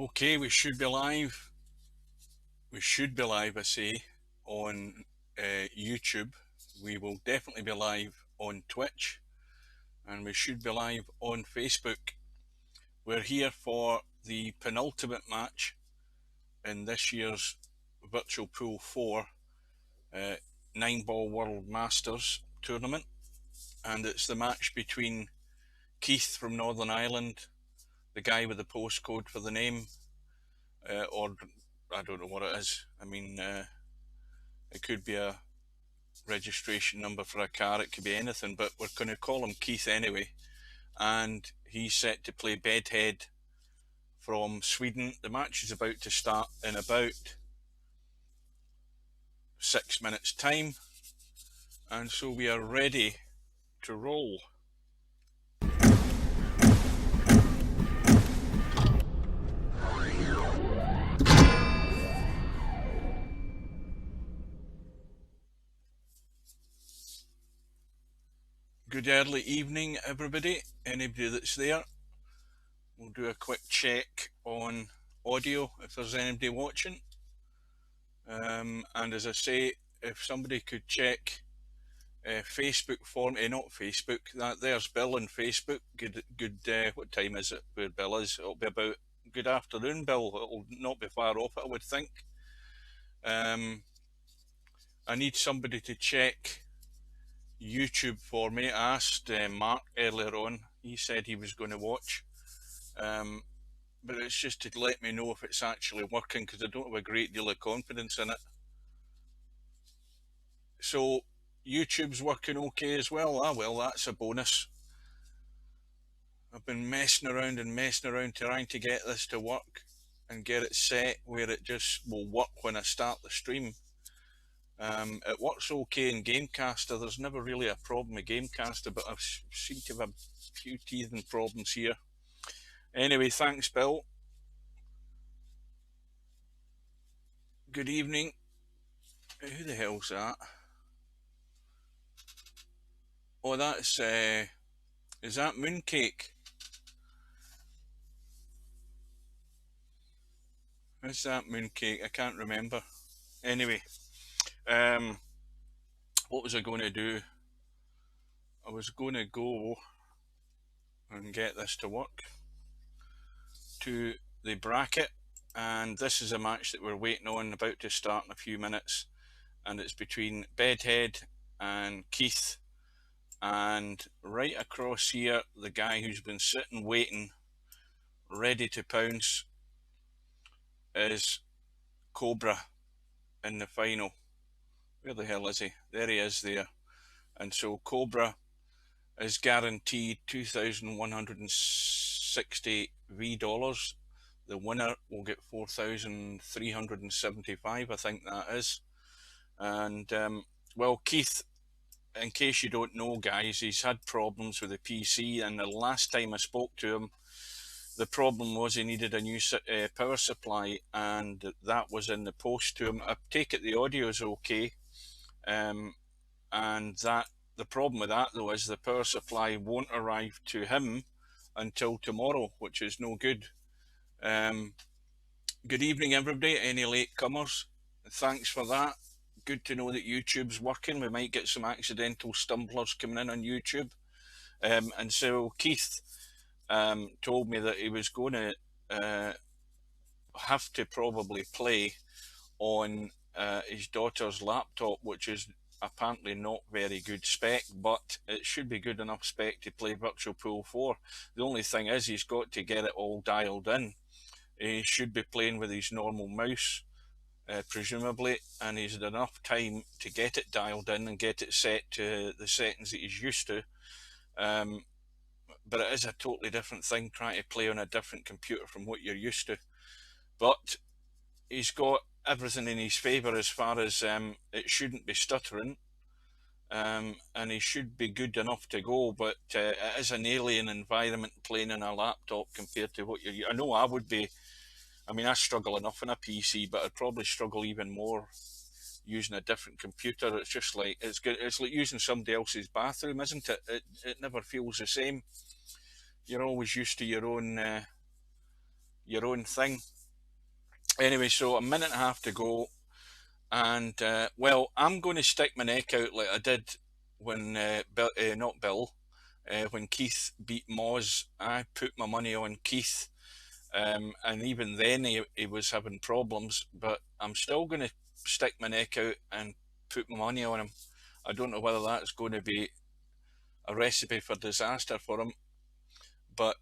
Okay, we should be live. We should be live, I say, on YouTube. We will definitely be live on Twitch, and we should be live on Facebook. We're here for the penultimate match in this year's Virtual Pool 4 9-ball World Masters tournament, and it's the match between Keith from Northern Ireland, the guy with the postcode for the name, or I don't know what it is. I mean, it could be a registration number for a car, it could be anything, but we're going to call him Keith anyway. And he's set to play Bedhead from Sweden. The match is about to start in about 6 minutes time, and so we are ready to roll. Good early evening, everybody. Anybody that's there. We'll do a quick check on audio if there's anybody watching. And as I say, if somebody could check Facebook for me, not Facebook, there's Bill on Facebook. Good. What time is it where Bill is? It'll be about good afternoon, Bill. It'll not be far off, I would think. I need somebody to check YouTube for me. I asked Mark earlier on. He said he was going to watch, but it's just to let me know if it's actually working, because I don't have a great deal of confidence in it. So YouTube's working okay as well. Well, that's a bonus. I've been messing around trying to get this to work and get it set where it just will work when I start the stream. It works okay in Gamecaster. There's never really a problem with Gamecaster, but I seem to have a few teething problems here. Anyway, thanks, Bill. Good evening. Who the hell's that? Oh, that's is that Mooncake? Is that Mooncake? I can't remember. Anyway, what was I going to do? I was going to go and get this to work to the bracket, and this is a match that we're waiting on, about to start in a few minutes, and it's between Bedhead and Keith, and right across here, the guy who's been sitting waiting, ready to pounce, is Cobra in the final. Where the hell is he? There he is there. And so Cobra is guaranteed 2,160 $. The winner will get 4,375, I think that is. And well, Keith, in case you don't know, guys, he's had problems with the PC, and the last time I spoke to him, the problem was he needed a new power supply, and that was in the post to him. I take it the audio is okay, and that the problem with that, though, is the power supply won't arrive to him until tomorrow, which is no good. Good evening, everybody. Any latecomers? Thanks for that. Good to know that YouTube's working. We might get some accidental stumblers coming in on YouTube. And so Keith told me that he was going to have to probably play on his daughter's laptop, which is apparently not very good spec, but it should be good enough spec to play Virtual Pool 4. The only thing is he's got to get it all dialed in. He should be playing with his normal mouse, presumably, and he's had enough time to get it dialed in and get it set to the settings that he's used to. But it is a totally different thing trying to play on a different computer from what you're used to. But he's got everything in his favour as far as it shouldn't be stuttering, and he should be good enough to go, but it is an alien environment playing on a laptop compared to what you're... I know I would be. I mean, I struggle enough on a PC, but I'd probably struggle even more using a different computer. It's just like, it's good. It's like using somebody else's bathroom, isn't it? It never feels the same. You're always used to your own thing. Anyway, so a minute and a half to go. And, well, I'm going to stick my neck out like I did when, not Bill, when Keith beat Moz. I put my money on Keith. And even then he was having problems, but I'm still going to stick my neck out and put my money on him. I don't know whether that's going to be a recipe for disaster for him, but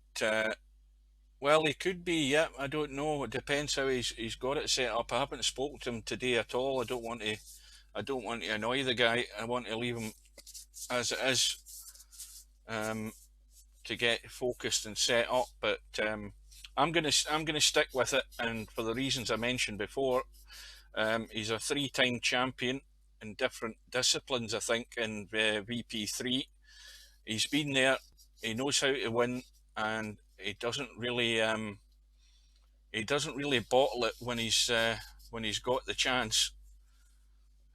well, he could be. Yeah, I don't know. It depends how he's got it set up. I haven't spoken to him today at all. I don't want to annoy the guy. I want to leave him as it is, um, to get focused and set up. But I'm gonna stick with it, and for the reasons I mentioned before, he's a three-time champion in different disciplines. I think in VP3, he's been there. He knows how to win, and he doesn't really bottle it when he's got the chance.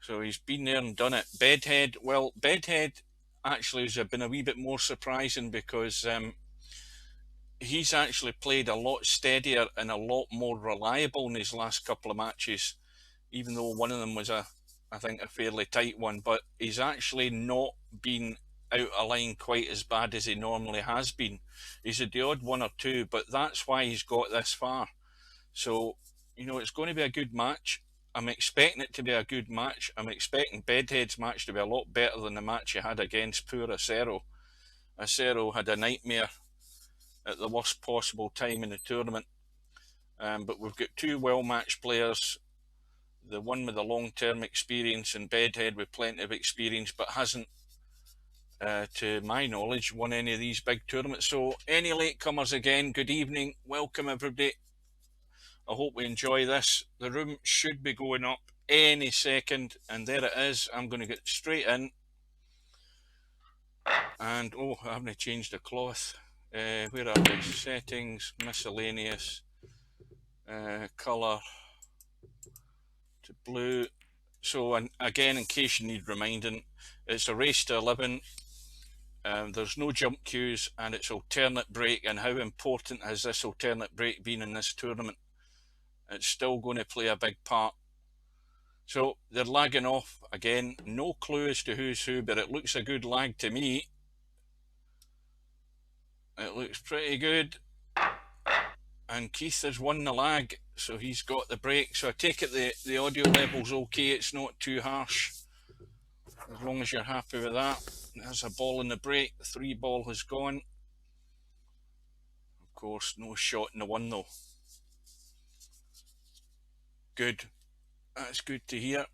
So he's been there and done it. Bedhead, well, Bedhead actually has been a wee bit more surprising because he's actually played a lot steadier and a lot more reliable in his last couple of matches, even though one of them was I think a fairly tight one. But he's actually not been out of line quite as bad as he normally has been. He's had the odd one or two, but that's why he's got this far. So, it's going to be a good match. I'm expecting it to be a good match. I'm expecting Bedhead's match to be a lot better than the match he had against poor Acero. Acero had a nightmare at the worst possible time in the tournament. But we've got two well-matched players. The one with the long-term experience and Bedhead with plenty of experience, but hasn't, to my knowledge, won any of these big tournaments. So any latecomers again, good evening. Welcome everybody. I hope we enjoy this. The room should be going up any second, and there it is. I'm going to get straight in. And, oh, I haven't changed the cloth. Where are we? Settings, miscellaneous, colour to blue. So, again, in case you need reminding, it's a race to 11. There's no jump queues, and it's alternate break. And how important has this alternate break been in this tournament? It's still going to play a big part. So they're lagging off again. No clue as to who's who, but it looks a good lag to me. It looks pretty good. And Keith has won the lag, so he's got the break. So I take it the audio level's okay. It's not too harsh. As long as you're happy with that. There's a ball in the break. The 3 ball has gone. Of course, no shot in the 1 though. Good. That's good to hear.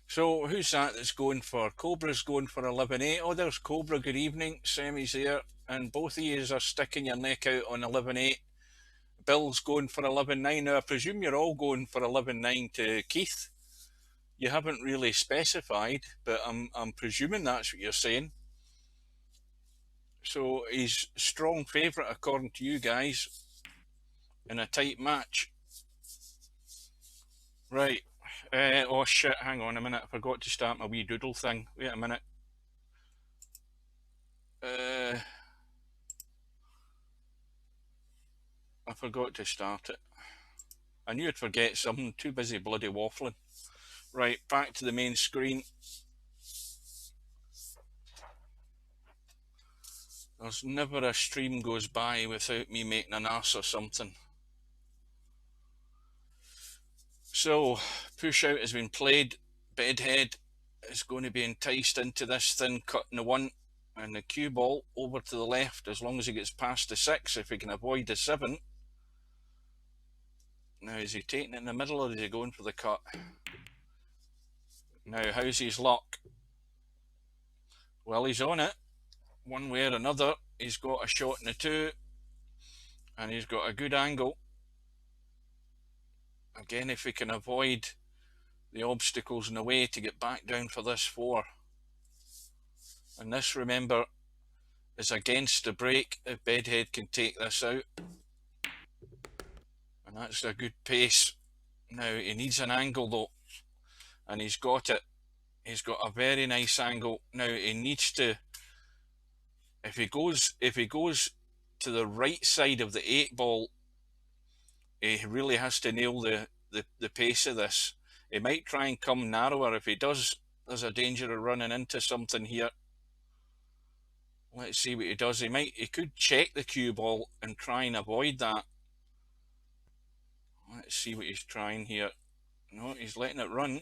So who's that's going for? Cobra's going for 11-8. Oh, there's Cobra. Good evening. Semi's there. And both of you are sticking your neck out on 11-8. Bill's going for 11-9. Now, I presume you're all going for 11-9 to Keith. You haven't really specified, but I'm presuming that's what you're saying. So he's strong favourite according to you guys in a tight match. Right. Oh shit, hang on a minute. I forgot to start my wee doodle thing. Wait a minute. I forgot to start it. I knew I'd forget something. Too busy bloody waffling. Right, back to the main screen. There's never a stream goes by without me making an ass or something. So, push out has been played. Bedhead is going to be enticed into this thin cut in the 1, and the cue ball over to the left as long as he gets past the 6, if he can avoid the 7. Now, is he taking it in the middle or is he going for the cut? Now, how's his luck? Well, he's on it. One way or another, he's got a shot in the 2, and he's got a good angle. Again, if he can avoid the obstacles in the way to get back down for this 4. And this, remember, is against the break if Bedhead can take this out. And that's a good pace. Now, he needs an angle though, and he's got it. He's got a very nice angle. Now, he needs to, if he goes to the right side of the 8 ball, he really has to nail the pace of this. He might try and come narrower. If he does, there's a danger of running into something here. Let's see what he does. He could check the cue ball and try and avoid that. Let's see what he's trying here. No, he's letting it run.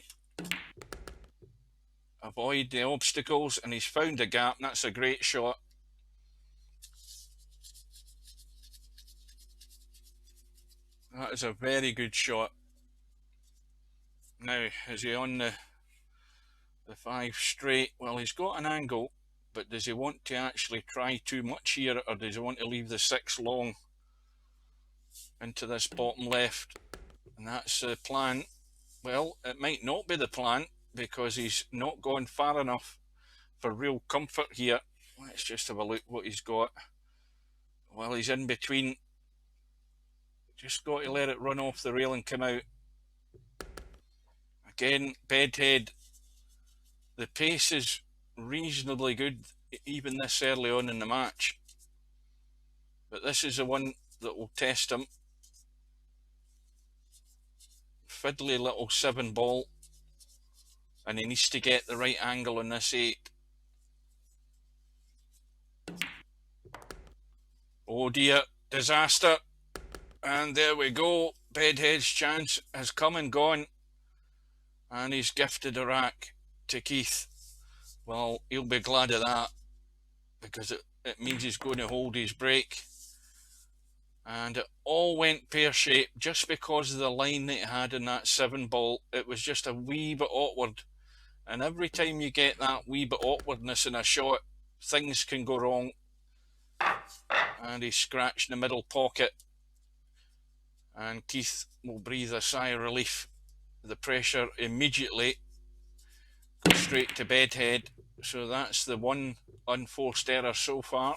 Avoid the obstacles, and he's found a gap. That's a great shot. That is a very good shot. Now, is he on the 5 straight? Well, he's got an angle, but does he want to actually try too much here, or does he want to leave the 6 long into this bottom left? And that's the plan. Well, it might not be the plan, because he's not gone far enough for real comfort here. Let's just have a look what he's got. Well, he's in between. Just got to let it run off the rail and come out. Again, Bedhead, the pace is reasonably good, even this early on in the match. But this is the one that will test him. Fiddly little 7 ball. And he needs to get the right angle on this 8. Oh dear, disaster. And there we go. Bedhead's chance has come and gone. And he's gifted a rack to Keith. Well, he'll be glad of that, because it means he's going to hold his break. And it all went pear-shaped just because of the line that he had in that 7 ball. It was just a wee bit awkward. And every time you get that wee bit awkwardness in a shot, things can go wrong. And he scratched in the middle pocket. And Keith will breathe a sigh of relief. The pressure immediately goes straight to Bedhead. So that's the one unforced error so far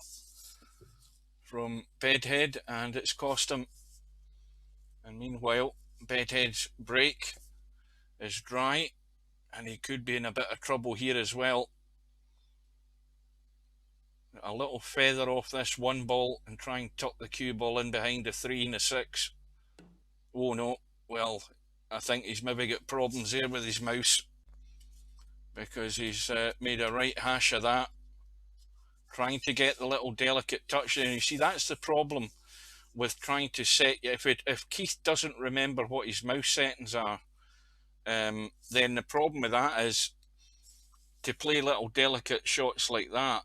from Bedhead, and it's cost him. And meanwhile, Bedhead's break is dry, and he could be in a bit of trouble here as well. A little feather off this 1 ball and try and tuck the cue ball in behind the 3 and the 6. Oh no, well, I think he's maybe got problems there with his mouse, because he's made a right hash of that, trying to get the little delicate touch. And you see, that's the problem with trying to set. If Keith doesn't remember what his mouse settings are, then the problem with that is to play little delicate shots like that.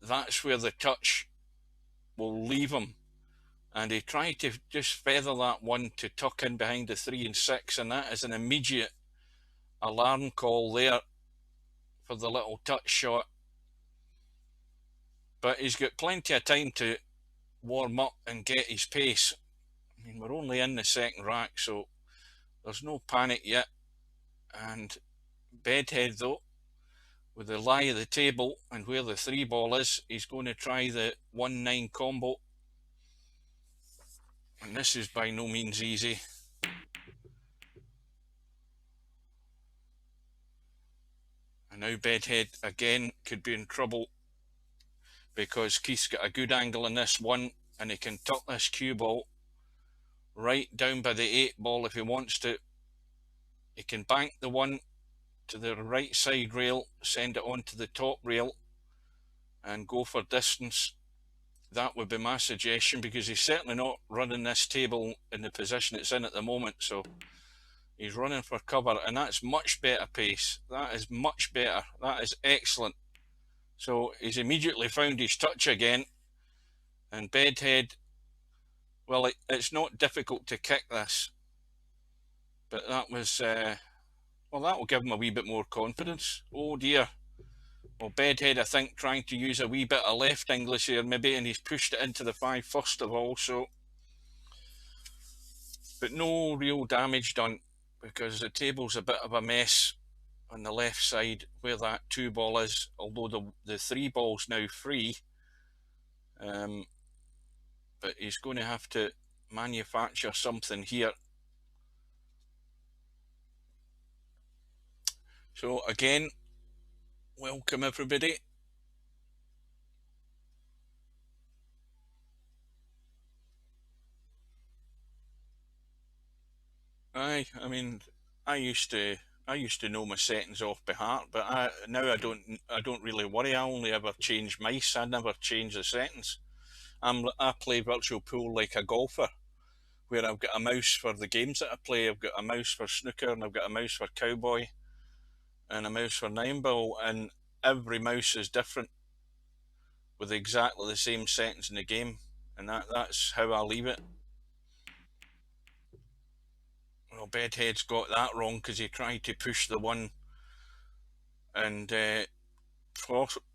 That's where the touch will leave him. And he tried to just feather that 1 to tuck in behind the 3 and 6, and that is an immediate alarm call there for the little touch shot. But he's got plenty of time to warm up and get his pace. I mean, we're only in the 2nd rack, so there's no panic yet. And Bedhead, though, with the lie of the table and where the 3 ball is, he's going to try the 1-9 combo. And this is by no means easy. And now Bedhead again could be in trouble, because Keith's got a good angle in this 1, and he can tuck this cue ball right down by the 8 ball if he wants to. He can bank the 1 to the right side rail, send it onto the top rail, and go for distance. That would be my suggestion, because he's certainly not running this table in the position it's in at the moment. So he's running for cover, and that's much better pace. That is much better. That is excellent. So he's immediately found his touch again. And Bedhead, well, it's not difficult to kick this, but that was, well, that will give him a wee bit more confidence. Oh dear. Well, Bedhead, I think, trying to use a wee bit of left English here, maybe, and he's pushed it into the 5 first of all. So, but no real damage done, because the table's a bit of a mess on the left side where that 2 ball is, although the 3 ball's now free. But he's going to have to manufacture something here. So again, welcome everybody. Aye, I mean, I used to I used to know my settings off by heart, but now I don't really worry. I only ever change mice. I never change the settings. I play virtual pool like a golfer, where I've got a mouse for the games that I play. I've got a mouse for snooker, and I've got a mouse for cowboy, and a mouse for nine ball, and every mouse is different with exactly the same settings in the game, and that's how I leave it. Well, Bedhead's got that wrong because he tried to push the one and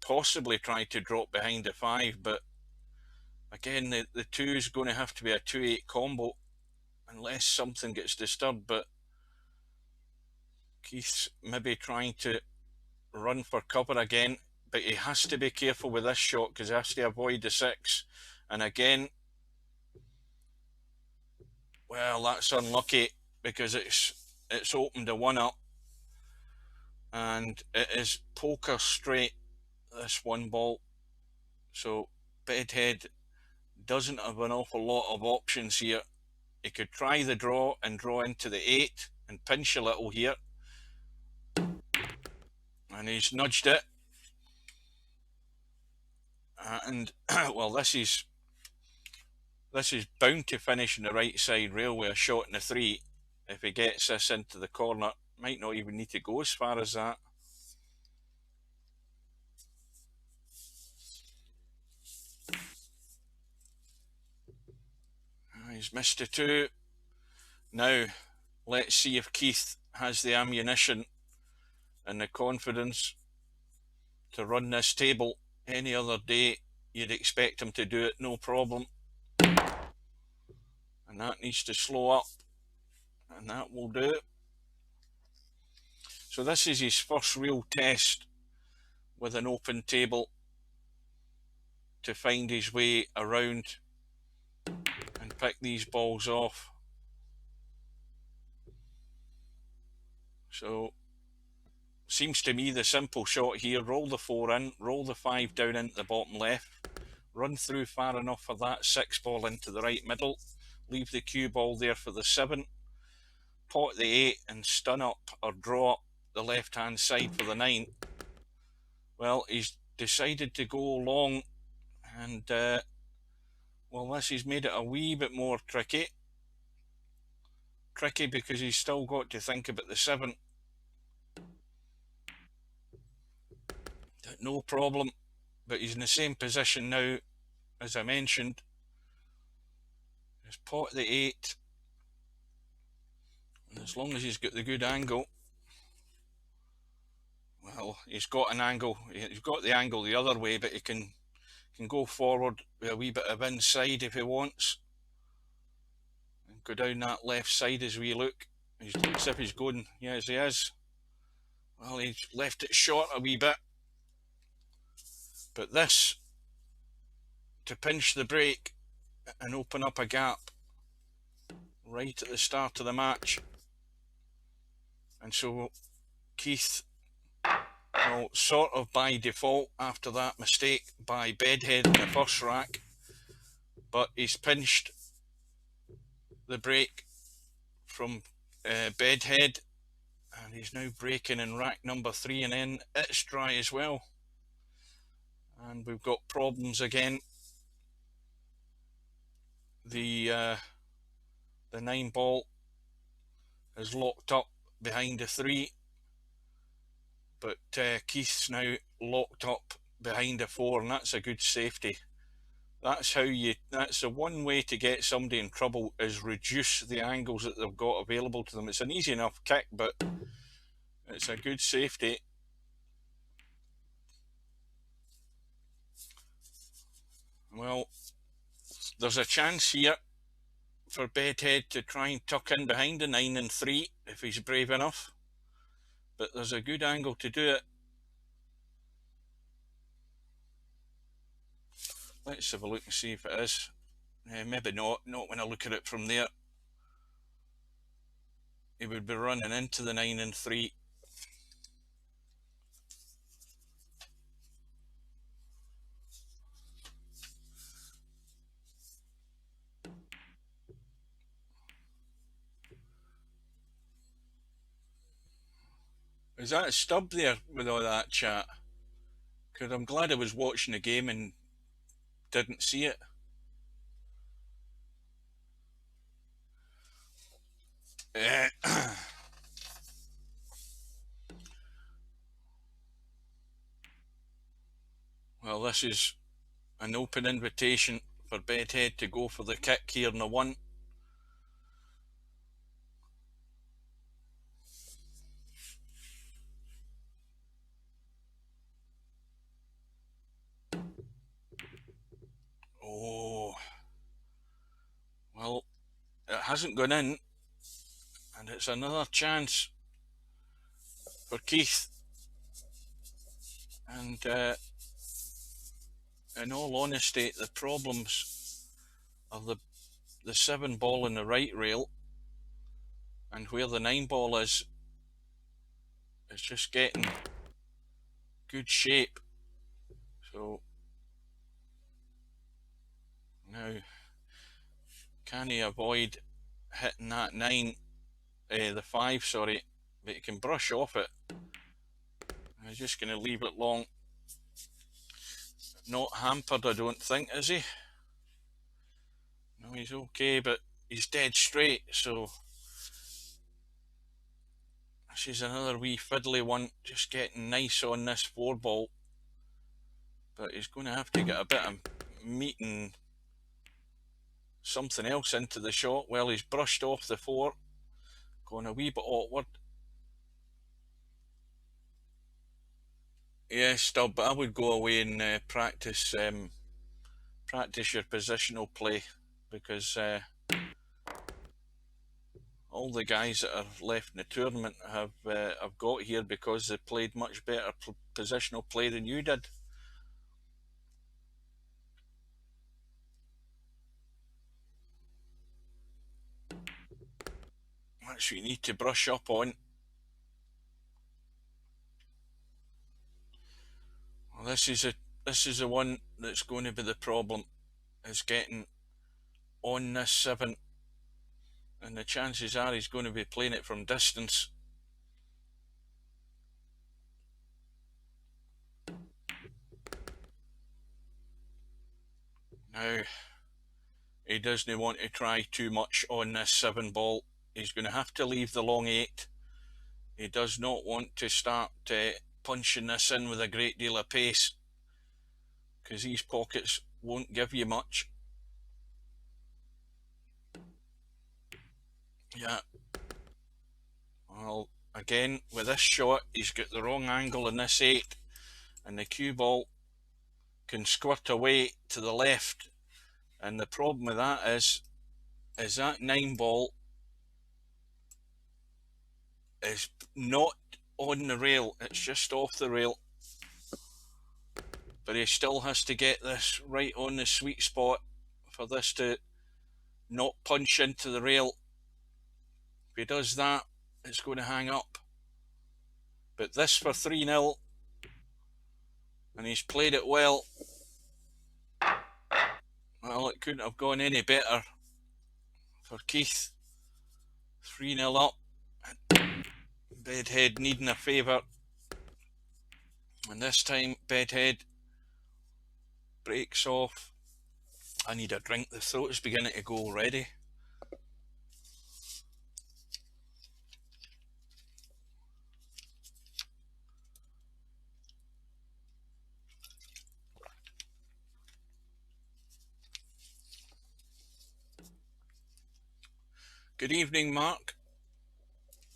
possibly tried to drop behind the five, but again, the two is going to have to be a 2-8 combo unless something gets disturbed. But Keith's maybe trying to run for cover again, but he has to be careful with this shot because he has to avoid the six. And again, well, that's unlucky because it's opened a one up, and it is poker straight, this one ball. So Bedhead doesn't have an awful lot of options here. He could try the draw and draw into the 8 and pinch a little here, and he's nudged it. And well, this is bound to finish in the right side rail with a shot in the 3. If he gets this into the corner, might not even need to go as far as that. He's missed a 2. Now, let's see if Keith has the ammunition and the confidence to run this table. Any other day, you'd expect him to do it no problem. And that needs to slow up, and that will do it. So this is his first real test with an open table to find his way around and pick these balls off. So seems to me the simple shot here: roll the 4 in, roll the 5 down into the bottom left, run through far enough for that 6 ball into the right middle, leave the cue ball there for the 7, pot the 8 and stun up or draw up the left hand side for the 9. Well, he's decided to go long, and well, this has made it a wee bit more tricky because he's still got to think about the 7. No problem, but he's in the same position now as I mentioned. He's pot the 8, and as long as he's got the good angle, well, he's got an angle. He's got the angle the other way, but he can go forward with a wee bit of inside if he wants, and go down that left side as we look. He looks if he's going. Yes, he is. Well, he's left it short a wee bit, but this to pinch the break and open up a gap right at the start of the match. And so Keith, well, sort of by default after that mistake by Bedhead in the first rack, but he's pinched the break from Bedhead, and he's now breaking in rack number 3, and then it's dry as well. And we've got problems again. The 9 ball is locked up behind the 3, but Keith's now locked up behind a 4, and that's a good safety. That's the one way to get somebody in trouble, is reduce the angles that they've got available to them. It's an easy enough kick, but it's a good safety. Well, there's a chance here for Bedhead to try and tuck in behind the 9 and 3 if he's brave enough, but there's a good angle to do it. Let's have a look and see if it is. Maybe not when I look at it from there. He would be running into the 9 and 3. Is that a stub there with all that chat? Because I'm glad I was watching the game and didn't see it. Well, this is an open invitation for Bedhead to go for the kick here in the 1. Oh, well, it hasn't gone in, and it's another chance for Keith. And in all honesty, the problems of the 7 ball in the right rail and where the 9 ball is just getting good shape. So now, can he avoid hitting that 9, the 5, sorry, but he can brush off it. He's just going to leave it long. Not hampered, I don't think, is he? No, he's okay, but he's dead straight, so this is another wee fiddly one, just getting nice on this 4 ball. But he's going to have to get a bit of meat and something else into the shot. Well, he's brushed off the 4, going a wee bit awkward. Yeah, Stub, I would go away and practice your positional play, because all the guys that are left in the tournament have got here because they played much better positional play than you did. That's what you need to brush up on. Well, this is the one that's going to be the problem, is getting on this 7, and the chances are he's going to be playing it from distance. Now, he doesn't want to try too much on this 7 ball. He's going to have to leave the long 8. He does not want to start punching this in with a great deal of pace, because these pockets won't give you much. Yeah. Well, again, with this shot, he's got the wrong angle in this 8, and the cue ball can squirt away to the left. And the problem with that is that 9 ball is not on the rail, it's just off the rail. But he still has to get this right on the sweet spot for this to not punch into the rail. If he does that, it's going to hang up. But this for 3-0, and he's played it well. Well, it couldn't have gone any better for Keith. 3-0 up. Bedhead needing a favour. And this time, Bedhead breaks off. I need a drink, the throat is beginning to go already. Good evening, Mark.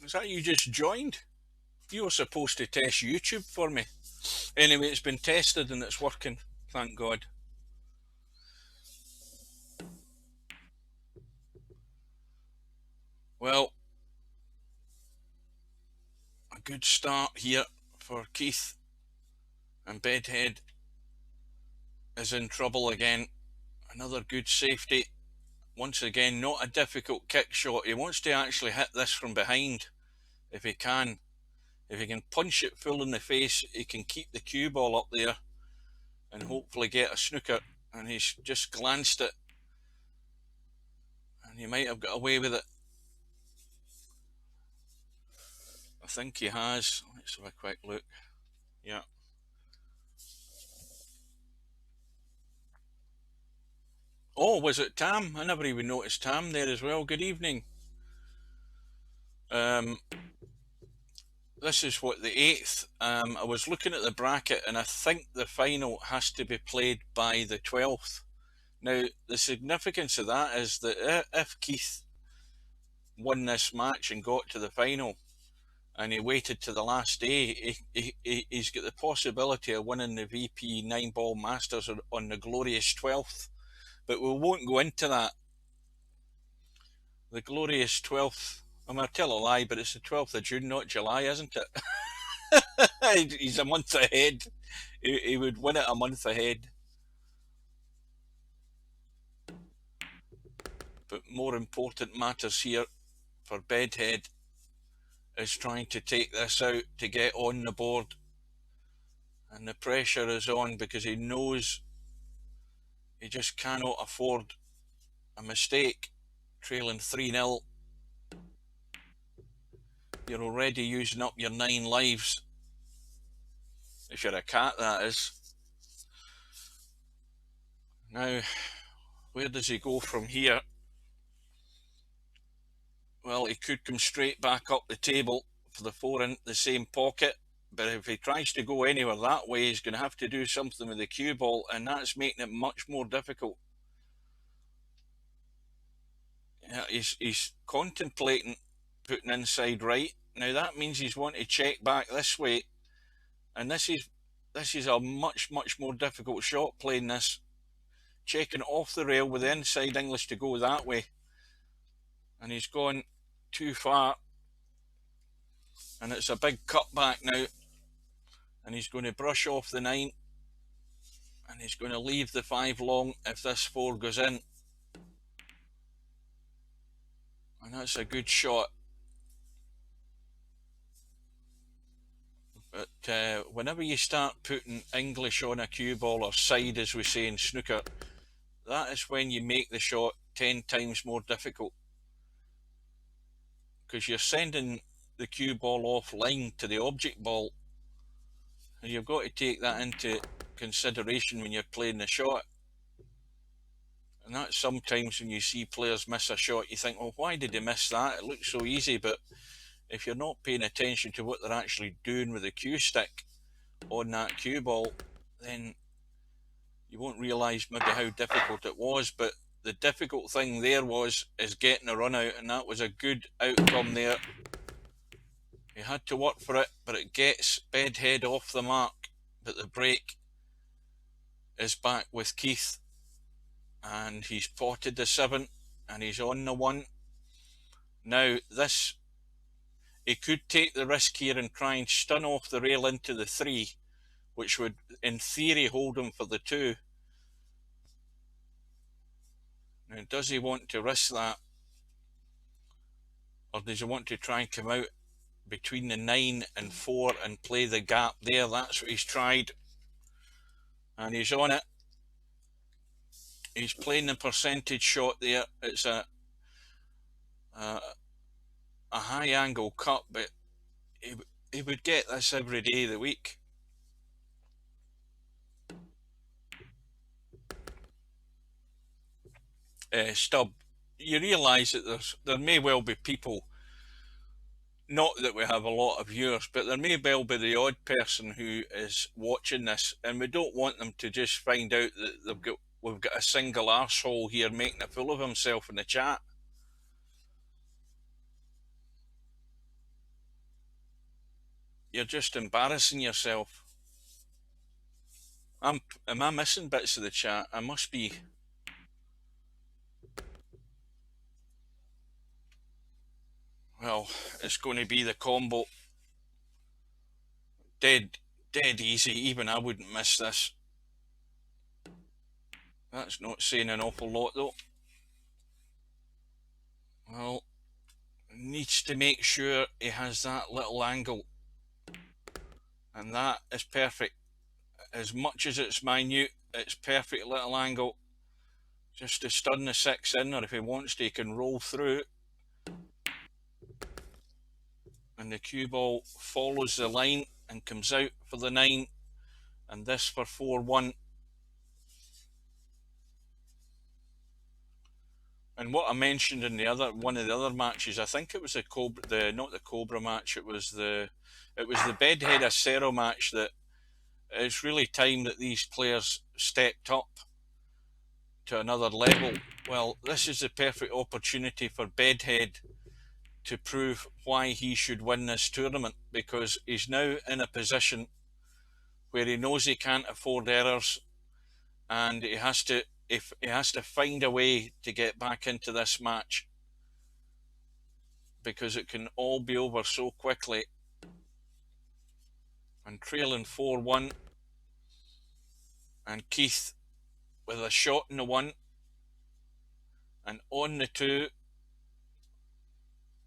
Is that you just joined? You were supposed to test YouTube for me. Anyway, it's been tested and it's working, thank God. Well, a good start here for Keith, and Bedhead is in trouble again. Another good safety. Once again, not a difficult kick shot. He wants to actually hit this from behind if he can. If he can punch it full in the face, he can keep the cue ball up there and hopefully get a snooker. And he's just glanced it, and he might have got away with it. I think he has. Let's have a quick look. Yeah. Oh, was it Tam? I never even noticed Tam there as well. Good evening. This is what, the 8th. I was looking at the bracket and I think the final has to be played by the 12th. Now, the significance of that is that if Keith won this match and got to the final and he waited to the last day, he's got the possibility of winning the VP 9-ball Masters on the glorious 12th. But we won't go into that. The glorious 12th. I'm going to tell a lie, but it's the 12th of June, not July, isn't it? He's a month ahead. He would win it a month ahead. But more important matters here for Bedhead is trying to take this out to get on the board. And the pressure is on because he knows he just cannot afford a mistake. Trailing 3-0. You're already using up your 9 lives. If you're a cat, that is. Now, where does he go from here? Well, he could come straight back up the table for the 4 in the same pocket. But if he tries to go anywhere that way, he's going to have to do something with the cue ball, and that's making it much more difficult. Yeah, he's contemplating putting inside right. Now that means he's wanting to check back this way, and this is a much more difficult shot, playing this, checking off the rail with the inside English to go that way, and he's gone too far, and it's a big cutback now, and he's going to brush off the 9, and he's going to leave the 5 long if this 4 goes in, and that's a good shot. But whenever you start putting English on a cue ball, or side as we say in snooker, that is when you make the shot 10 times more difficult, because you're sending the cue ball offline to the object ball, and you've got to take that into consideration when you're playing the shot. And that's sometimes when you see players miss a shot, you think, well, why did they miss that? It looks so easy. But if you're not paying attention to what they're actually doing with the cue stick on that cue ball, then you won't realise maybe how difficult it was. But the difficult thing there is getting a run out, and that was a good outcome there. He had to work for it, but it gets Bedhead off the mark. But the break is back with Keith, and he's potted the 7, and he's on the 1. Now this, he could take the risk here and try and stun off the rail into the 3, which would in theory hold him for the 2. Now does he want to risk that, or does he want to try and come out between the 9 and 4 and play the gap there? That's what he's tried, and he's on it. He's playing the percentage shot there. It's a high angle cut, but he would get this every day of the week. Stub, you realise that there may well be people, not that we have a lot of viewers, but there may well be the odd person who is watching this, and we don't want them to just find out that we've got a single arsehole here making a fool of himself in the chat. You're just embarrassing yourself. Am I missing bits of the chat? I must be. Well, it's going to be the combo. Dead easy. Even I wouldn't miss this. That's not saying an awful lot though. Well, needs to make sure he has that little angle, and that is perfect. As much as it's minute, it's perfect little angle, just to stun the 6 in, or if he wants to, he can roll through. and the cue ball follows the line and comes out for the 9, and this for 4-1. And what I mentioned in one of the other matches, I think it was not the Cobra match, it was the Bedhead Acero match, that it's really time that these players stepped up to another level. Well, this is the perfect opportunity for Bedhead to prove why he should win this tournament, because he's now in a position where he knows he can't afford errors, and he has to find a way to get back into this match, because it can all be over so quickly. And trailing 4-1, and Keith with a shot in the 1 and on the 2,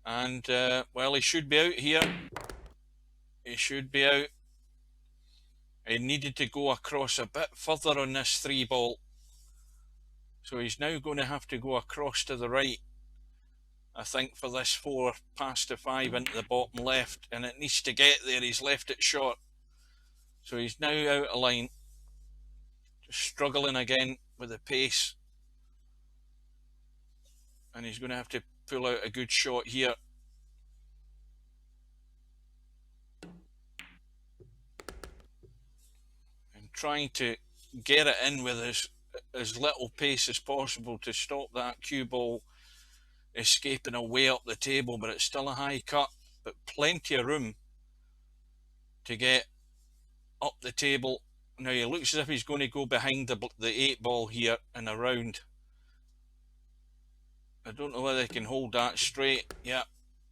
and well, he should be out here. He should be out. He needed to go across a bit further on this 3 ball, so he's now going to have to go across to the right, I think, for this 4 past the 5 into the bottom left, and it needs to get there. He's left it short, so he's now out of line, just struggling again with the pace, and he's going to have to pull out a good shot here. And trying to get it in with as little pace as possible to stop that cue ball escaping away up the table, but it's still a high cut, but plenty of room to get up the table. Now he looks as if he's going to go behind the 8 ball here and around. I don't know whether he can hold that straight. Yeah,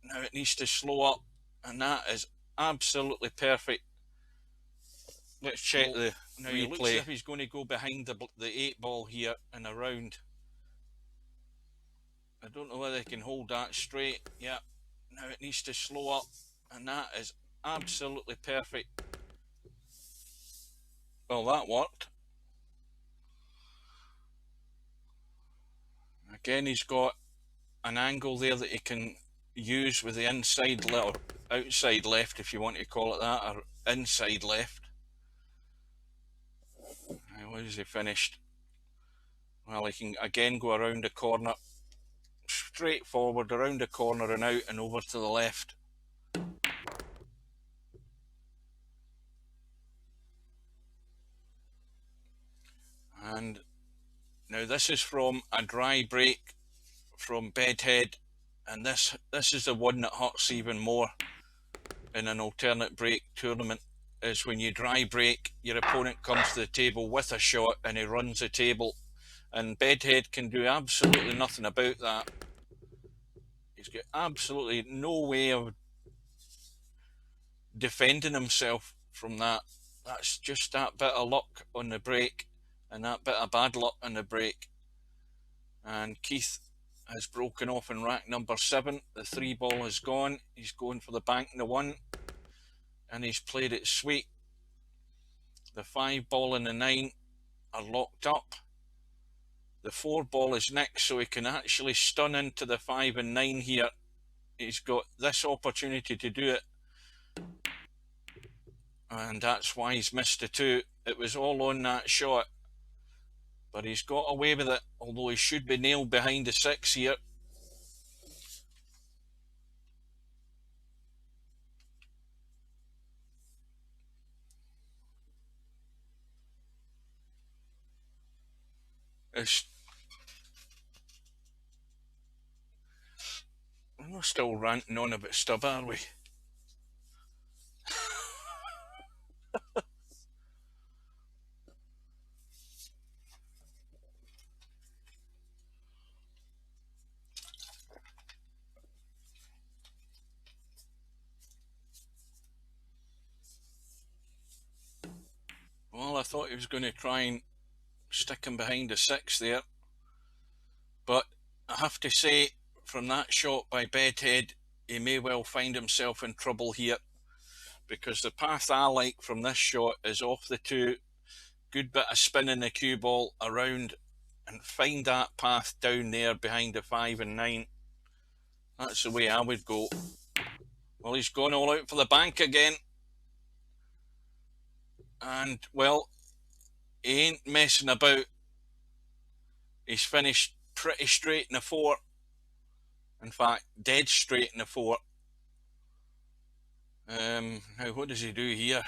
now it needs to slow up, and that is absolutely perfect. Let's check the replay. He looks as if he's going to go behind the 8 ball here and around. I don't know whether he can hold that straight. Yeah, now it needs to slow up, and that is absolutely perfect. Well, that worked. Again, he's got an angle there that he can use with the inside or outside left, if you want to call it that, or inside left. Where is he finished? Well, he can again go around the corner, straight forward, around the corner and out and over to the left. And now this is from a dry break from Bedhead, and this is the one that hurts even more in an alternate break tournament, is when you dry break, your opponent comes to the table with a shot and he runs the table, and Bedhead can do absolutely nothing about that. He's got absolutely no way of defending himself from that. That's just that bit of luck on the break and that bit of bad luck on the break. And Keith has broken off in rack number 7. The 3 ball is gone. He's going for the bank in the 1, and he's played it sweet. The 5 ball and the 9 are locked up. The 4 ball is next, so he can actually stun into the 5 and 9 here. He's got this opportunity to do it, and that's why he's missed the 2. It was all on that shot, but he's got away with it, although he should be nailed behind the 6 here. We're not still ranting on about Stubb, are we? Well, I thought he was going to try and stick him behind the 6 there, but I have to say, from that shot by Bedhead, he may well find himself in trouble here, because the path I like from this shot is off the 2, good bit of spinning the cue ball around, and find that path down there behind the 5 and 9. That's the way I would go. Well, he's gone all out for the bank again. And, well, he ain't messing about. He's finished pretty straight in the fore. In fact, dead straight in the fore. Now, what does he do here?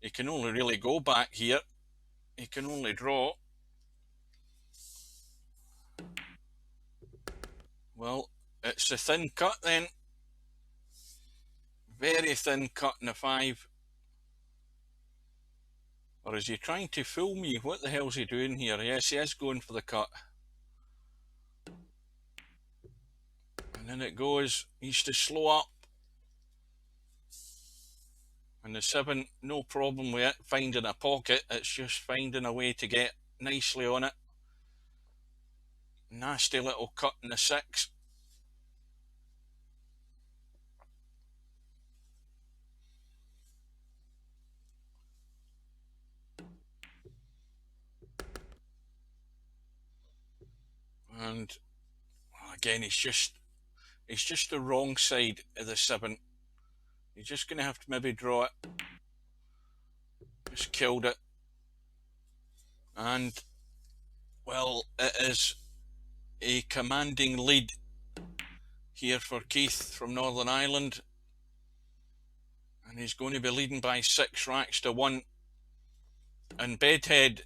He can only really go back here. He can only draw. Well, it's a thin cut then. Very thin cut in the 5. Or is he trying to fool me? What the hell's he doing here? Yes, he is going for the cut. And then it goes. He's to slow up. And the 7, no problem with it finding a pocket. It's just finding a way to get nicely on it. Nasty little cut in the 6. And again, he's just the wrong side of the 7. He's just going to have to maybe draw it. Just killed it. And, well, it is a commanding lead here for Keith from Northern Ireland. And he's going to be leading by 6 racks to 1. And Bedhead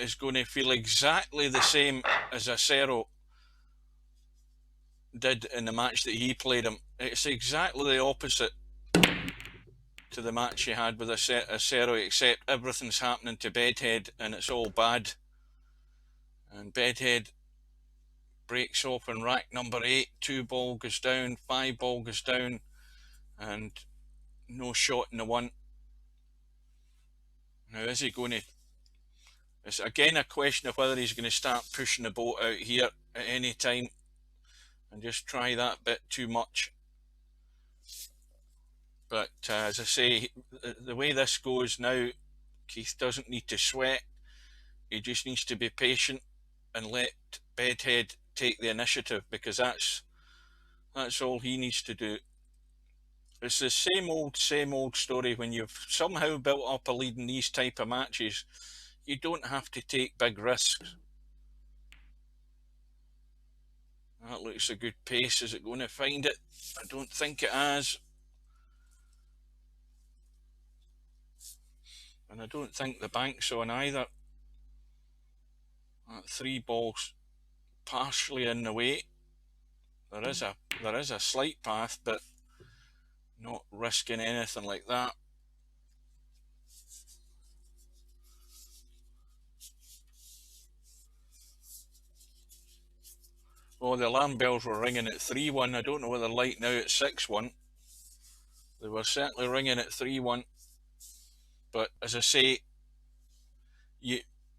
is going to feel exactly the same as Acero did in the match that he played him. It's exactly the opposite to the match he had with Acero, except everything's happening to Bedhead and it's all bad. And Bedhead breaks off in rack number 8. 2 ball goes down, 5 ball goes down, and no shot in the 1. Now, is he going to... It's again a question of whether he's going to start pushing the boat out here at any time and just try that bit too much. But as I say, the way this goes now, Keith doesn't need to sweat. He just needs to be patient and let Bedhead take the initiative, because that's all he needs to do. It's the same old story. When you've somehow built up a lead in these type of matches, you don't have to take big risks. That looks a good pace. Is it going to find it? I don't think it has. And I don't think the bank's on either. That 3 balls partially in the way. There is a slight path, but not risking anything like that. Oh, the alarm bells were ringing at 3-1. I don't know whether they're light now at 6-1. They were certainly ringing at 3-1. But as I say,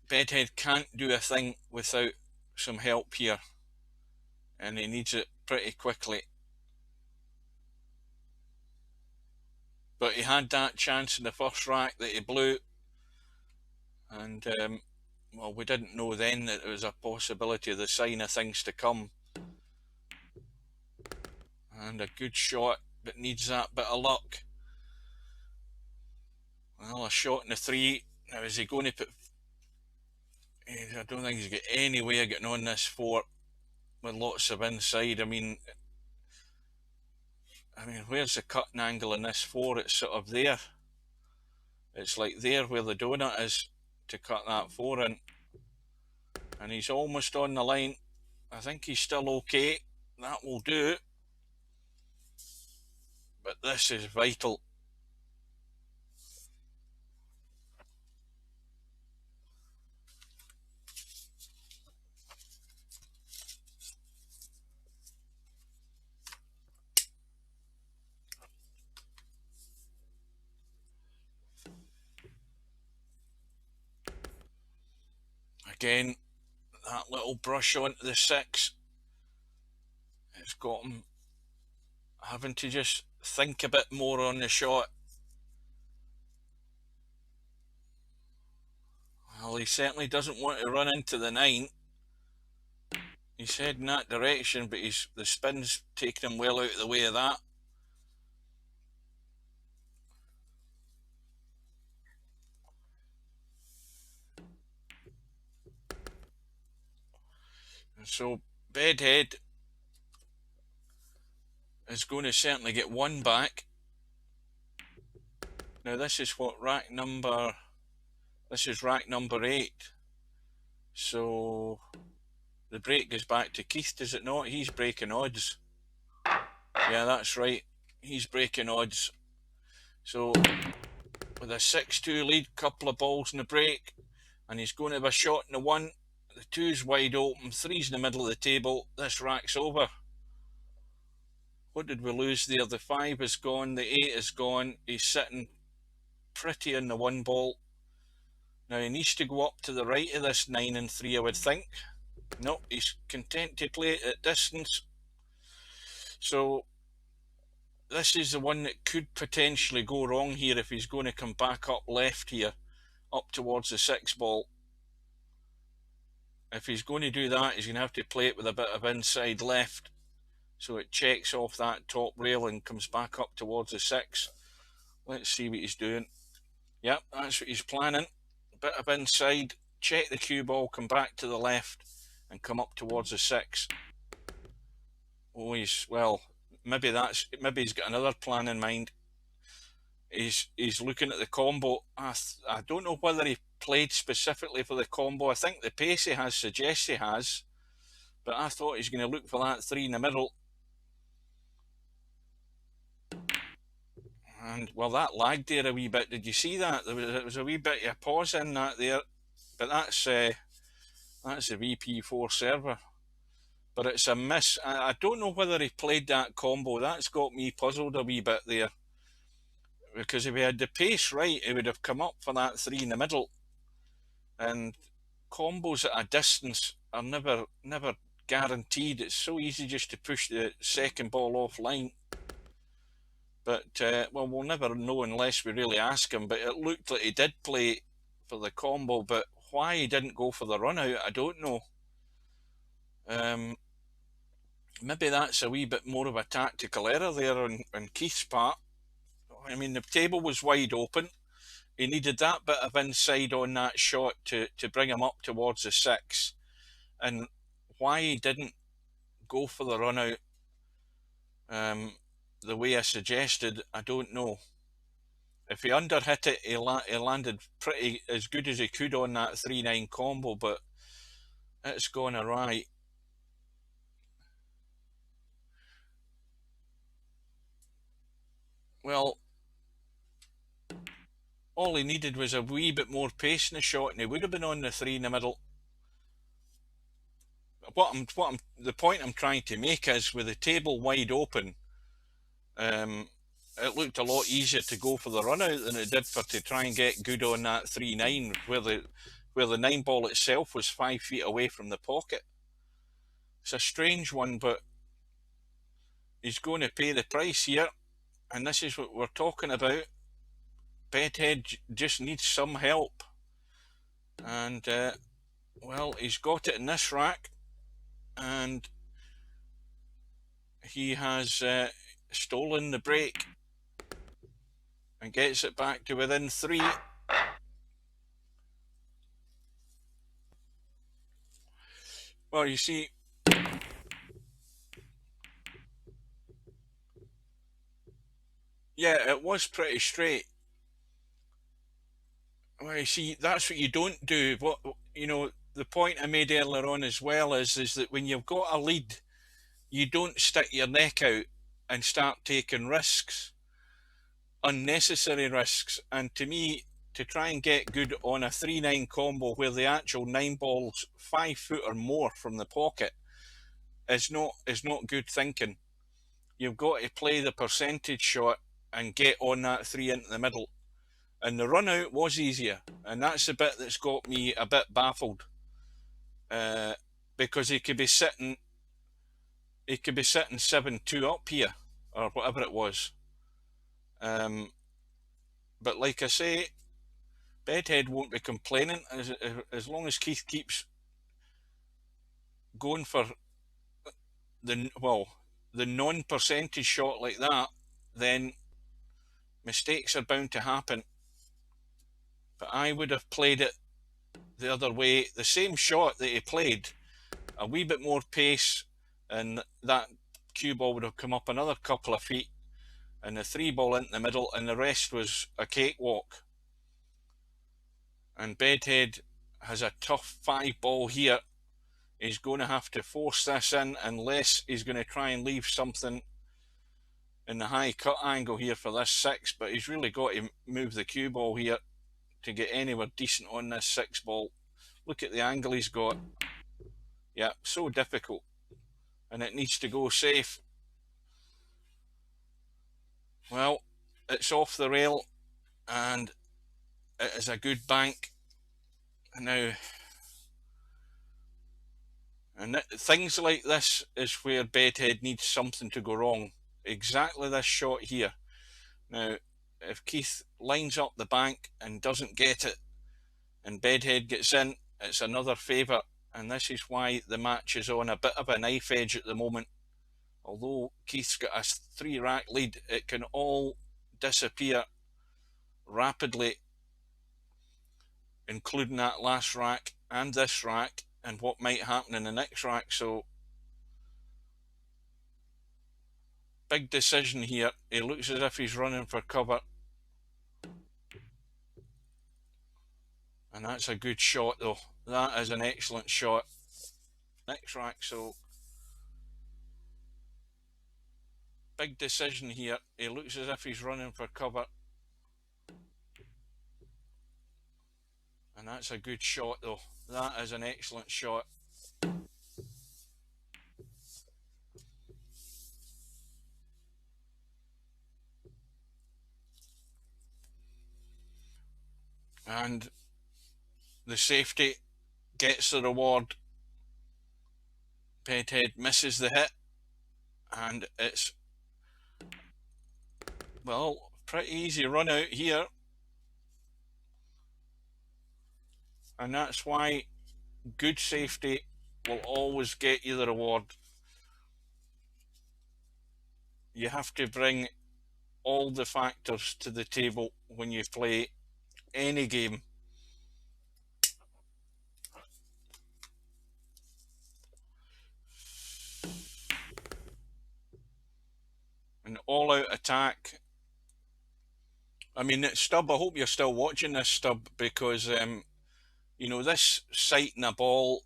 Bedhead can't do a thing without some help here. And he needs it pretty quickly. But he had that chance in the first rack that he blew. And, well, we didn't know then that there was a possibility of the sign of things to come. And a good shot, but needs that bit of luck. Well, a shot in the 3. Now, is he going to put... I don't think he's got any way of getting on this 4 with lots of inside. I mean, where's the cutting angle in this 4? It's sort of there. It's like there where the donut is to cut that 4 in. And he's almost on the line. I think he's still okay. That will do. But this is vital. Again, that little brush onto the 6. It's got him having to just think a bit more on the shot. Well, he certainly doesn't want to run into the 9. He's heading that direction, but the spin's taking him well out of the way of that. And so Bedhead is going to certainly get one back. Now this is what this is rack number 8. So the break goes back to Keith, does it not? He's breaking odds. Yeah, that's right. He's breaking odds. So with a 6-2 lead, couple of balls in the break, and he's going to have a shot in the 1. The 2's wide open, 3's in the middle of the table. This rack's over. What did we lose there? The 5 is gone, the 8 is gone. He's sitting pretty in the 1 ball. Now he needs to go up to the right of this 9 and 3, I would think. No, he's content to play it at distance. So this is the one that could potentially go wrong here if he's going to come back up left here, up towards the 6 ball. If he's going to do that, he's going to have to play it with a bit of inside left, so it checks off that top rail and comes back up towards the 6. Let's see what he's doing. Yep, that's what he's planning. A bit of inside, check the cue ball, come back to the left and come up towards the 6. Oh, maybe he's got another plan in mind. He's looking at the combo. I don't know whether he played specifically for the combo. I think the pace he has suggests he has, but I thought he's going to look for that 3 in the middle. And well, that lagged there a wee bit. Did you see that? There was a wee bit of a pause in that there, but that's a VP4 server. But it's a miss. I don't know whether he played that combo. That's got me puzzled a wee bit there. Because if he had the pace right, he would have come up for that 3 in the middle. And combos at a distance are never guaranteed. It's so easy just to push the second ball offline. But, well, we'll never know unless we really ask him. But it looked like he did play for the combo. But why he didn't go for the run out, I don't know. Maybe that's a wee bit more of a tactical error there on Keith's part. I mean, the table was wide open. He needed that bit of inside on that shot to bring him up towards the 6. And why he didn't go for the run out the way I suggested, I don't know. If he underhit it, he landed pretty as good as he could on that 3-9 combo, but it's gone awry. Well, all he needed was a wee bit more pace in the shot, and he would have been on the 3 in the middle. The point I'm trying to make is, with the table wide open, it looked a lot easier to go for the run out than it did to try and get good on that 3-9, where the 9 ball itself was 5 feet away from the pocket. It's a strange one, but he's going to pay the price here, and this is what we're talking about. Bedhead just needs some help, and well, he's got it in this rack, and he has stolen the break and gets it back to within 3. Well, you see, yeah, it was pretty straight. Well, you see, that's what you don't do. What, you know, the point I made earlier on as well is that when you've got a lead, you don't stick your neck out and start taking risks, unnecessary risks. And to me, to try and get good on a 3-9 combo where the actual 9 ball's 5 foot or more from the pocket is not good thinking. You've got to play the percentage shot and get on that 3 into the middle. And the run out was easier, and that's the bit that's got me a bit baffled, because he could be sitting 7-2 up here, or whatever it was. But like I say, Bedhead won't be complaining as long as Keith keeps going for the non-percentage shot like that, then mistakes are bound to happen. But I would have played it the other way, the same shot that he played, a wee bit more pace, and that cue ball would have come up another couple of feet, and the 3 ball into the middle, and the rest was a cakewalk. And Bedhead has a tough 5 ball here. He's going to have to force this in, unless he's going to try and leave something in the high cut angle here for this 6, but he's really got to move the cue ball here to get anywhere decent on this 6 ball. Look at the angle he's got. Yeah, so difficult, and it needs to go safe. Well, it's off the rail, and it is a good bank now. And things like this is where Bedhead needs something to go wrong. Exactly this shot here. Now, if Keith lines up the bank and doesn't get it, and Bedhead gets in, it's another favour. And this is why the match is on a bit of a knife edge at the moment. Although Keith's got a 3-rack lead, it can all disappear rapidly, including that last rack and this rack, and what might happen in the next rack. So, big decision here. He looks as if he's running for cover. And that's a good shot, though. That is an excellent shot. Next rack, so big decision here. He looks as if he's running for cover. And that's a good shot, though. That is an excellent shot. And the safety gets the reward. Bedhead misses the hit, and it's, well, pretty easy run out here. And that's why good safety will always get you the reward. You have to bring all the factors to the table when you play any game. An all-out attack. I mean, Stub, I hope you're still watching this, Stub, because you know, this sighting a ball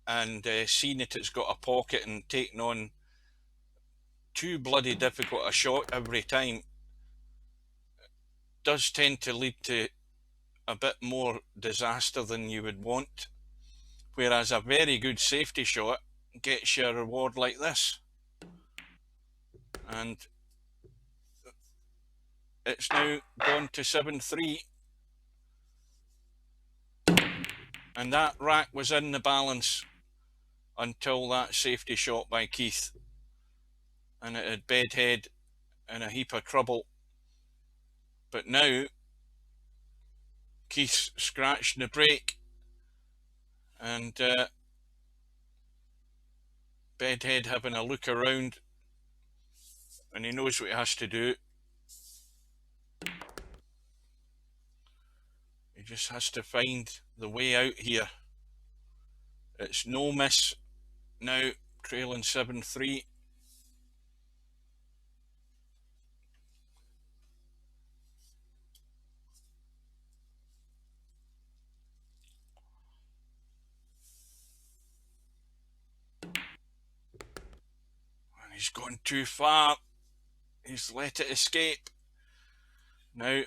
and seeing that it's got a pocket and taking on too bloody difficult a shot every time does tend to lead to a bit more disaster than you would want. Whereas a very good safety shot gets you a reward like this. And it's now gone to 7-3. And that rack was in the balance until that safety shot by Keith. And it had Bedhead in a heap of trouble. But now, Keith's scratching the brake. And Bedhead having a look around. And he knows what he has to do. He just has to find the way out here. It's no miss now, trailing 7-3. And he's gone too far. He's let it escape. Now,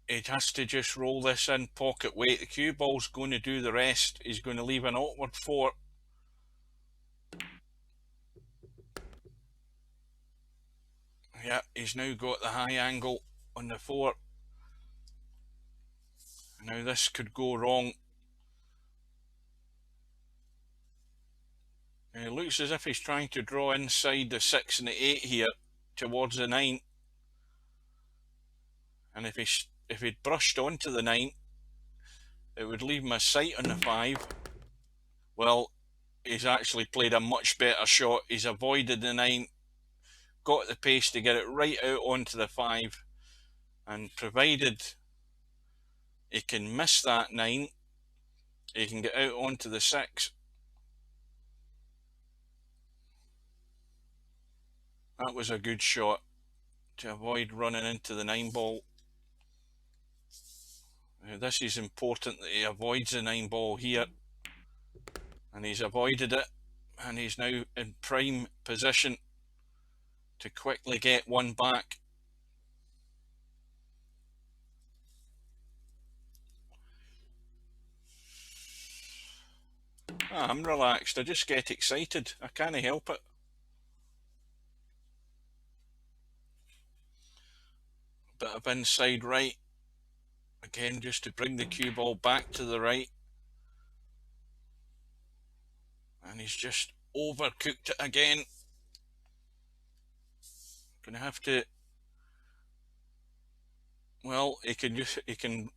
he has to just roll this in pocket weight. The cue ball's going to do the rest. He's going to leave an awkward 4. Yeah, he's now got the high angle on the 4. Now this could go wrong. And it looks as if he's trying to draw inside the 6 and the 8 here towards the 9. And if he'd brushed onto the 9, it would leave him a sight on the 5. Well, he's actually played a much better shot. He's avoided the 9, got the pace to get it right out onto the 5, and provided he can miss that 9, he can get out onto the 6. That was a good shot to avoid running into the 9 ball. Now, this is important that he avoids the 9 ball here, and he's avoided it, and he's now in prime position to quickly get one back. I'm relaxed. I just get excited. I can't help it. Bit of inside right. Again, just to bring the cue ball back to the right. And he's just overcooked it again. Gonna have to. Well, he can.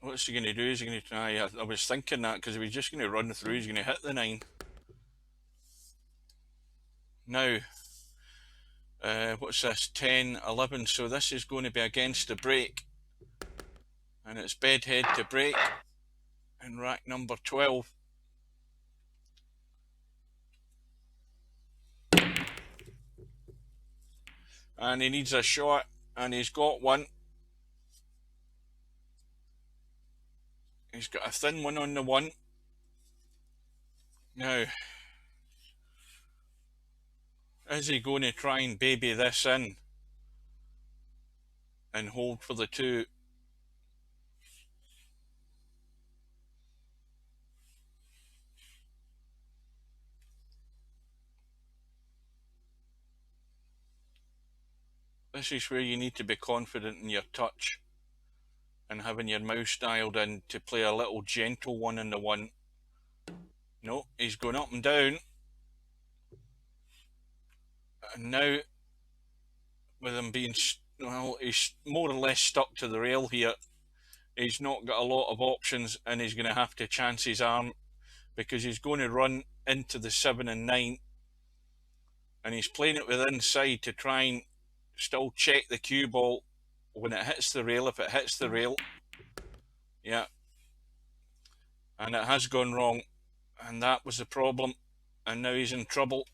What's he going to do? Is he going to try? I was thinking that because if he's just going to run through, he's going to hit the 9. Now, what's this? 10, 11. So this is going to be against the break. And it's Bedhead to break in rack number 12. And he needs a shot, and he's got one. He's got a thin one on the 1. Now, is he going to try and baby this in and hold for the 2? This is where you need to be confident in your touch and having your mouse dialed in to play a little gentle one in the 1. No, he's going up and down. And now, with him being, well, he's more or less stuck to the rail here. He's not got a lot of options, and he's going to have to chance his arm because he's going to run into the 7 and 9. And he's playing it with inside to try and still check the cue ball when it hits the rail. If it hits the rail, yeah. And it has gone wrong. And that was the problem. And now he's in trouble.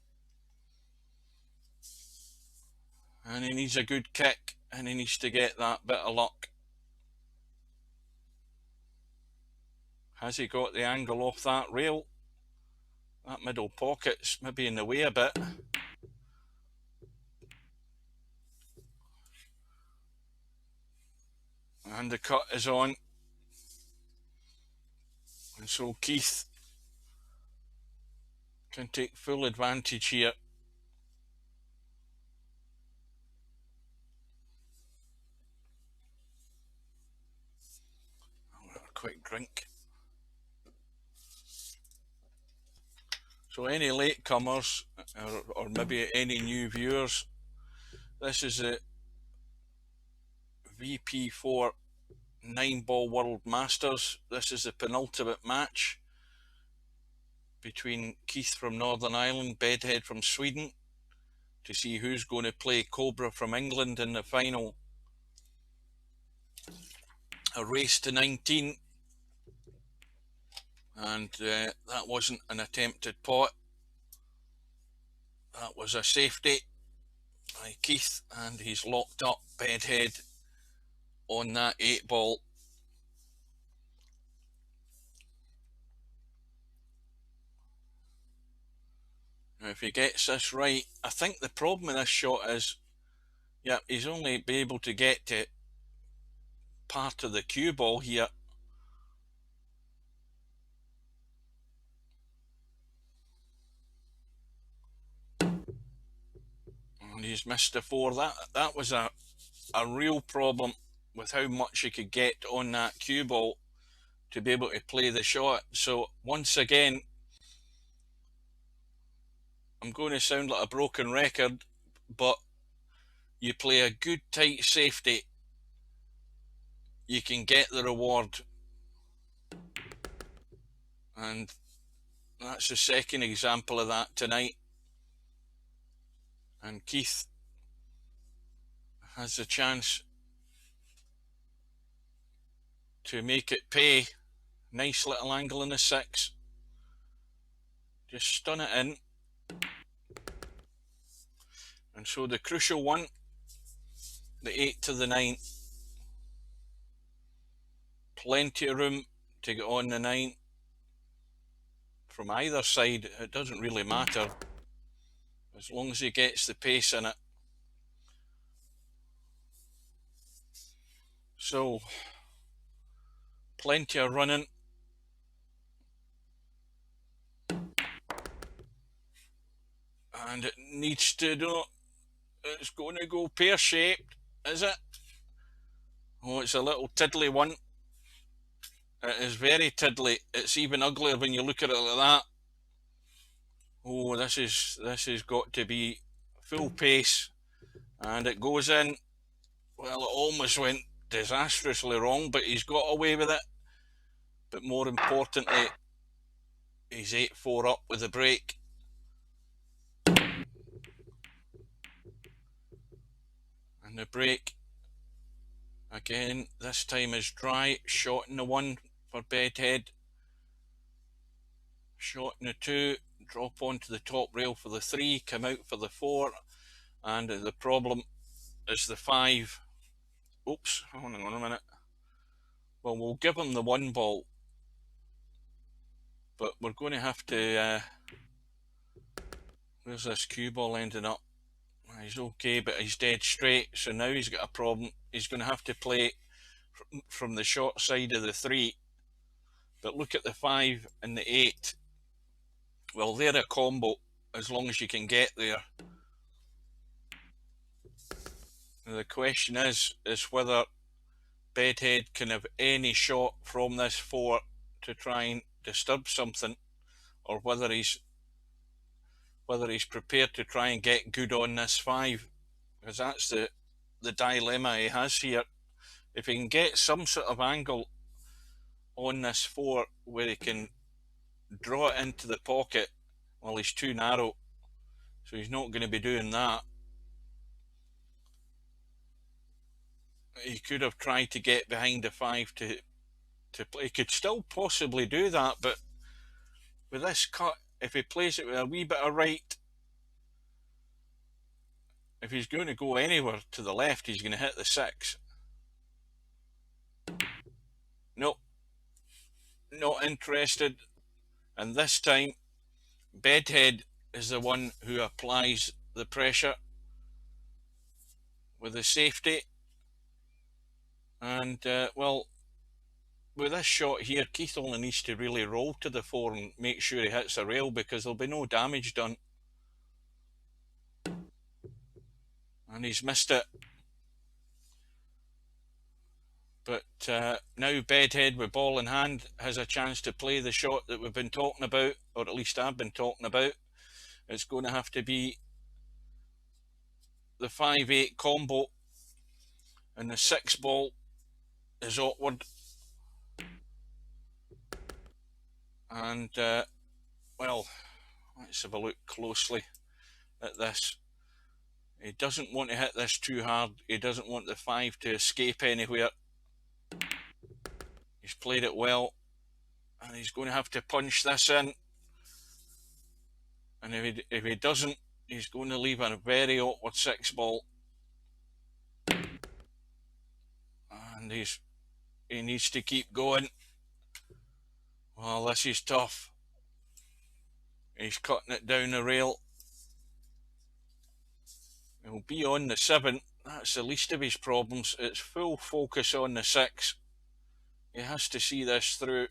And he needs a good kick. And he needs to get that bit of luck. Has he got the angle off that rail? That middle pocket's maybe in the way a bit. And the cut is on. And so Keith can take full advantage here. A quick drink. So any latecomers, or maybe any new viewers, this is a VP4 9-ball World Masters. This is the penultimate match between Keith from Northern Ireland, Bedhead from Sweden, to see who's going to play Cobra from England in the final. A race to 19. And that wasn't an attempted pot. That was a safety by Keith, and he's locked up Bedhead on that 8-ball. Now, if he gets this right, I think the problem with this shot is, yeah, he's only be able to get to part of the cue ball here. And he's missed the 4. That was a real problem with how much he could get on that cue ball to be able to play the shot. So once again, I'm going to sound like a broken record, but you play a good tight safety, you can get the reward. And that's the second example of that tonight. And Keith has the chance to make it pay. Nice little angle in the 6. Just stun it in. And so the crucial one, the 8 to the 9. Plenty of room to get on the 9. From either side, it doesn't really matter, as long as he gets the pace in it. So, plenty of running. And it needs to do, it's going to go pear-shaped, is it? Oh, it's a little tiddly one. It is very tiddly. It's even uglier when you look at it like that. Oh, this has got to be full pace. And it goes in. Well, it almost went disastrously wrong, but he's got away with it. But more importantly, he's 8-4 up with the break. And the break, again, this time is dry. Shot in the 1 for Bedhead. Shot in the 2. Drop onto the top rail for the 3. Come out for the 4. And the problem is the 5. Oops, hang on a minute. Well, we'll give him the 1 ball. But we're going to have to... where's this cue ball ending up? He's okay, but he's dead straight. So now he's got a problem. He's going to have to play from the short side of the 3. But look at the 5 and the 8. Well, they're a combo, as long as you can get there. Now, the question is whether Bedhead can have any shot from this 4 to try and disturb something, or whether he's prepared to try and get good on this 5, because that's the dilemma he has here. If he can get some sort of angle on this 4 where he can draw it into the pocket, well, he's too narrow, so he's not going to be doing that. He could have tried to get behind the 5 to play. He could still possibly do that, but with this cut, if he plays it with a wee bit of right, if he's going to go anywhere to the left, he's going to hit the 6. Nope, not interested. And this time, Bedhead is the one who applies the pressure with the safety. And, well, with this shot here, Keith only needs to really roll to the 4 and make sure he hits a rail, because there'll be no damage done. And he's missed it. But now Bedhead, with ball in hand, has a chance to play the shot that we've been talking about, or at least I've been talking about. It's going to have to be the 5-8 combo, and the 6 ball is awkward. And, well, let's have a look closely at this. He doesn't want to hit this too hard. He doesn't want the 5 to escape anywhere. He's played it well, and he's going to have to punch this in. And if he doesn't, he's going to leave a very awkward 6 ball. And he needs to keep going. Well, this is tough. He's cutting it down the rail. He'll be on the 7. That's the least of his problems. It's full focus on the 6. He has to see this through.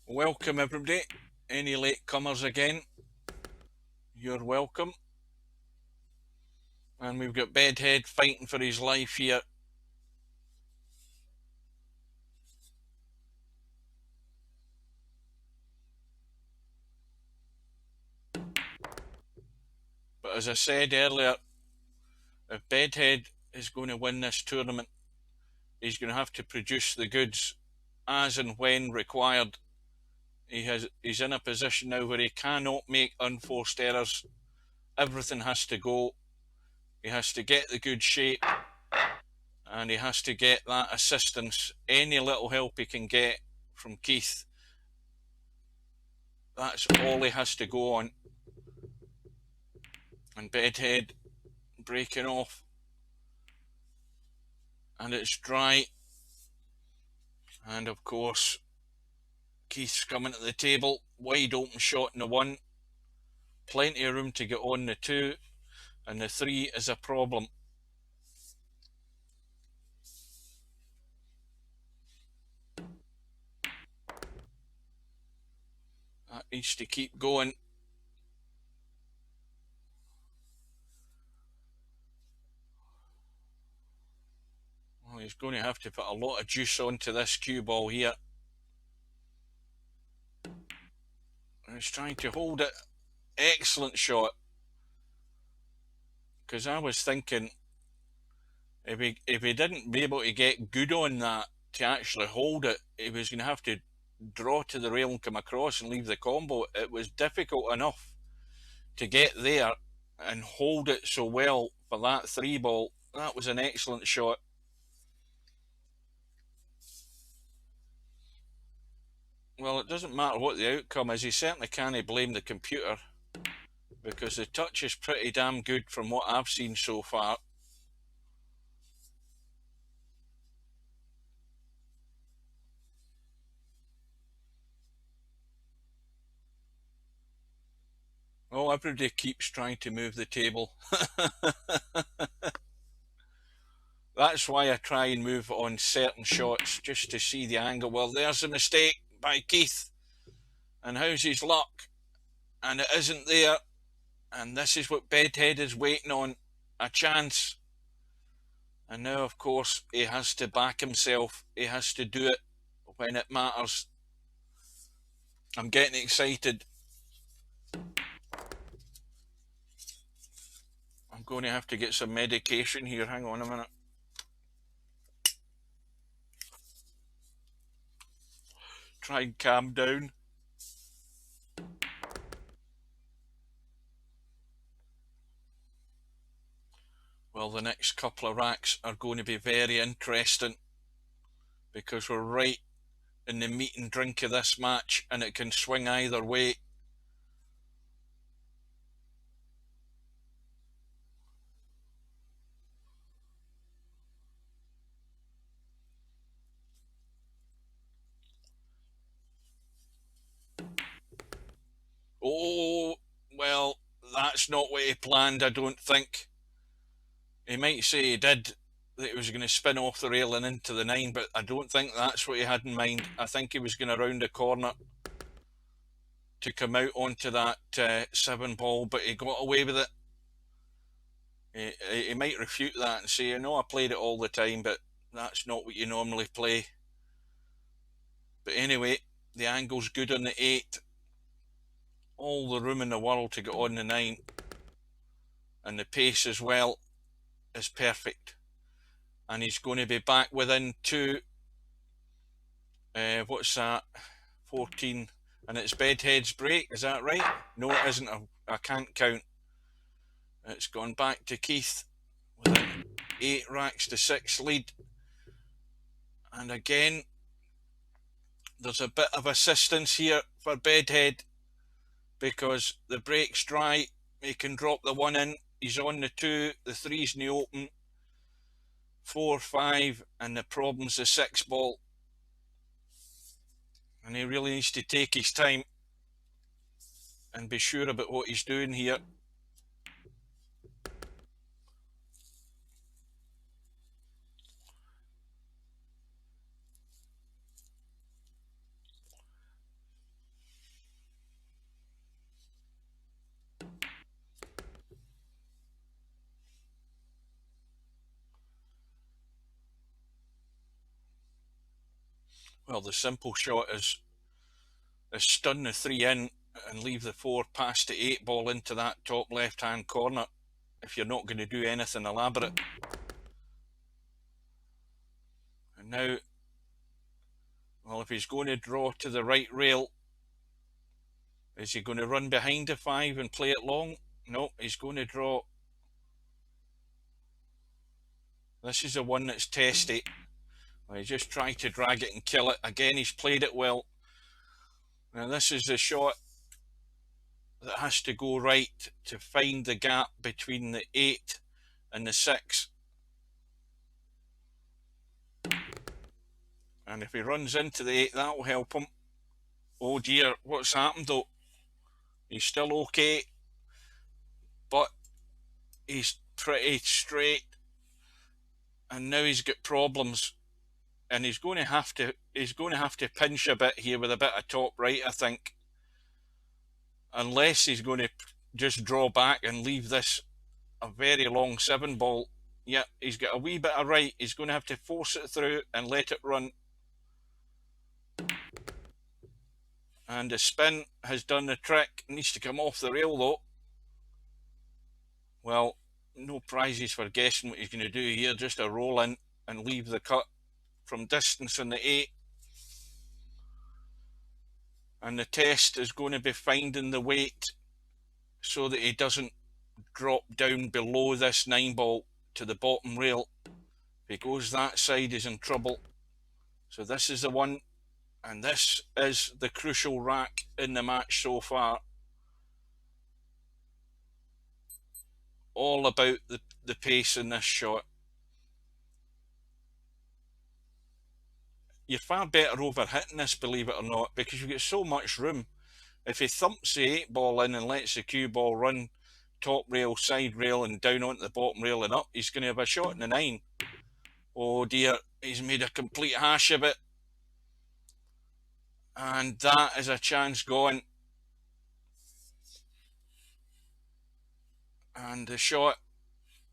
Welcome everybody. Any latecomers again, you're welcome. And we've got Bedhead fighting for his life here. But as I said earlier, If Bedhead is going to win this tournament, he's going to have to produce the goods as and when required. He's in a position now where he cannot make unforced errors. Everything has to go. He has to get the good shape, and he has to get that assistance. Any little help he can get from Keith, that's all he has to go on. And Bedhead breaking off, and it's dry. And of course, Keith's coming to the table, wide open shot in the 1, plenty of room to get on the 2, and the 3 is a problem. That needs to keep going. Well, he's going to have to put a lot of juice onto this cue ball here. And he's trying to hold it. Excellent shot. Because I was thinking, if he didn't be able to get good on that to actually hold it, he was going to have to draw to the rail and come across and leave the combo. It was difficult enough to get there and hold it so well for that 3 ball. That was an excellent shot. Well, it doesn't matter what the outcome is. He certainly can't blame the computer, because the touch is pretty damn good from what I've seen so far. Oh, everybody keeps trying to move the table. That's why I try and move on certain shots, just to see the angle. Well, there's a mistake by Keith. And how's his luck? And it isn't there. And this is what Bedhead is waiting on, a chance. And now, of course, he has to back himself. He has to do it when it matters. I'm getting excited. I'm going to have to get some medication here. Hang on a minute. Try and calm down. Well, the next couple of racks are going to be very interesting, because we're right in the meat and drink of this match, and it can swing either way. Oh, well, that's not what he planned, I don't think. He might say he did, that he was going to spin off the rail and into the 9, but I don't think that's what he had in mind. I think he was going to round the corner to come out onto that 7 ball, but he got away with it. He might refute that and say, no, I played it all the time, but that's not what you normally play. But anyway, the angle's good on the 8. All the room in the world to get on the 9. And the pace as well is perfect. And he's going to be back within 2. What's that? 14. And it's Bedhead's break, is that right? No, it isn't. I can't count. It's gone back to Keith within 8 racks to 6 lead. And again, there's a bit of assistance here for Bedhead, because the break's dry. He can drop the 1 in. He's on the 2. The 3's in the open. 4, 5, and the problem's the 6 ball. And he really needs to take his time and be sure about what he's doing here. Well, the simple shot is stun the 3 in and leave the 4 past the 8 ball into that top left-hand corner. if you're not going to do anything elaborate. And now, well, if he's going to draw to the right rail, is he going to run behind the 5 and play it long? No, he's going to draw. This is the one that's testy. He just tried to drag it and kill it. Again, he's played it well. Now this is the shot that has to go right to find the gap between the 8 and the 6. And if he runs into the 8, that will help him. Oh dear, what's happened though? He's still okay, but he's pretty straight. And now he's got problems. And he's going to have to pinch a bit here with a bit of top right, I think. Unless he's going to just draw back and leave this a very long 7 ball. Yeah, he's got a wee bit of right. He's going to have to force it through and let it run. And the spin has done the trick. Needs to come off the rail though. Well, no prizes for guessing what he's going to do here. Just a roll in and leave the cut from distance on the 8. And the test is going to be finding the weight so that he doesn't drop down below this 9 ball to the bottom rail. If he goes that side, he's in trouble. So this is the one, and this is the crucial rack in the match so far. All about the pace in this shot. You're far better over hitting this, believe it or not, because you get so much room. If he thumps the 8 ball in and lets the cue ball run top rail, side rail, and down onto the bottom rail and up, he's going to have a shot in the 9. Oh dear, he's made a complete hash of it. And that is a chance gone. And the shot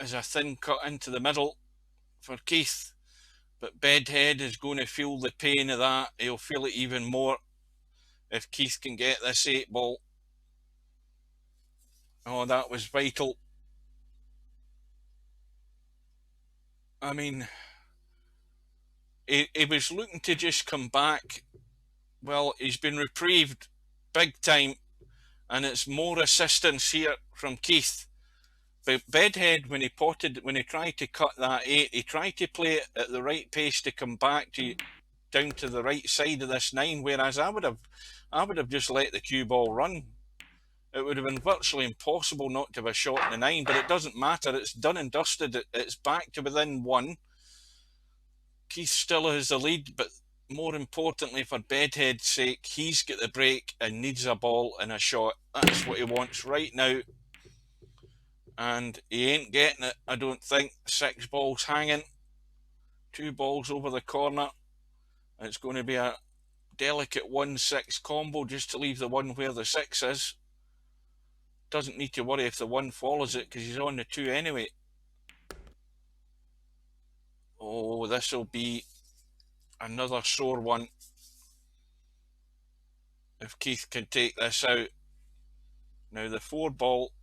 is a thin cut into the middle for Keith. But Bedhead is going to feel the pain of that. He'll feel it even more if Keith can get this 8 ball. Oh, that was vital. I mean, he was looking to just come back. Well, he's been reprieved big time, and it's more assistance here from Keith. But Bedhead, when he tried to cut that 8, he tried to play it at the right pace to come back down to the right side of this 9. Whereas I would have just let the cue ball run. It would have been virtually impossible not to have a shot in the 9, but it doesn't matter. It's done and dusted. It's back to within 1. Keith still has the lead, but more importantly for Bedhead's sake, he's got the break and needs a ball and a shot. That's what he wants right now. And he ain't getting it, I don't think. 6 balls hanging. 2 balls over the corner. It's going to be a delicate 1-6 combo just to leave the 1 where the 6 is. Doesn't need to worry if the 1 follows it because he's on the 2 anyway. Oh, this will be another sore one if Keith can take this out. Now the 4 ball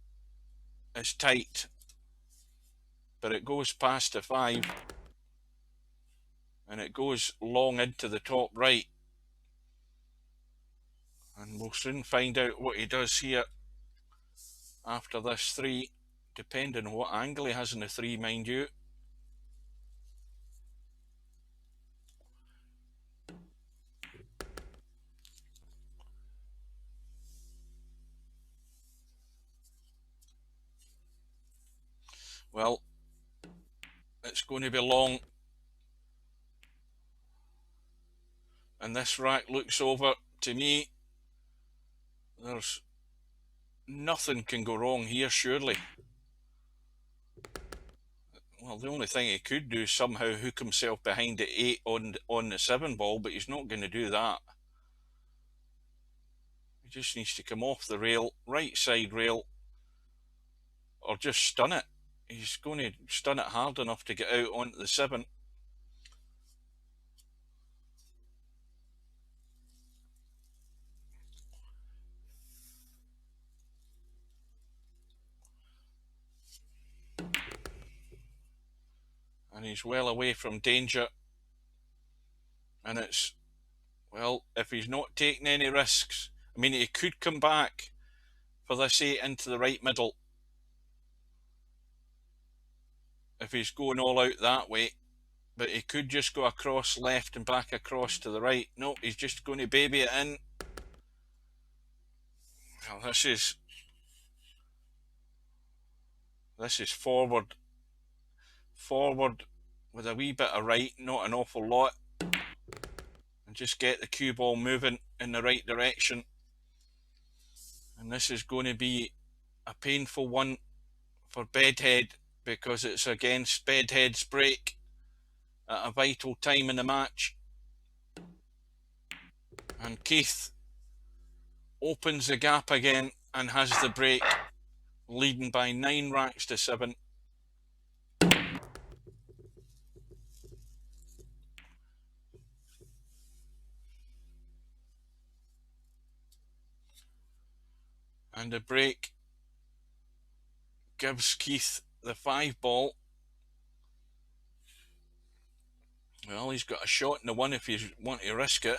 is tight, but it goes past the 5 and it goes long into the top right. And we'll soon find out what he does here after this 3, depending on what angle he has in the 3, mind you. Well, it's going to be long. And this rack looks over to me. There's nothing can go wrong here, surely. Well, the only thing he could do is somehow hook himself behind the 8 on the 7 ball, but he's not going to do that. He just needs to come off the rail, right side rail, or just stun it. He's going to stun it hard enough to get out onto the 7. and he's well away from danger. And it's, well, if he's not taking any risks, I mean, he could come back for this 8 into the right middle if he's going all out that way, but he could just go across left and back across to the right. No, he's just going to baby it in. Well, this is forward with a wee bit of right, not an awful lot, and just get the cue ball moving in the right direction. And this is going to be a painful one for Bedhead, because it's against Bedhead's break at a vital time in the match. And Keith opens the gap again and has the break, leading by 9 racks to 7. And the break gives Keith the 5 ball. Well, he's got a shot in the 1 if you want to risk it.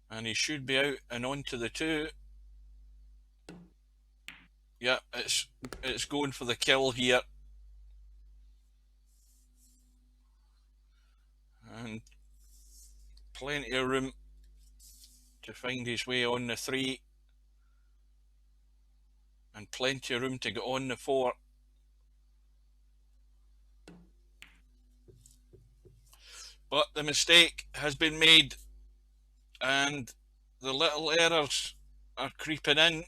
And he should be out and on to the 2. Yeah, it's going for the kill here. And plenty of room to find his way on the 3. And plenty of room to get on the 4. But the mistake has been made, and the little errors are creeping in,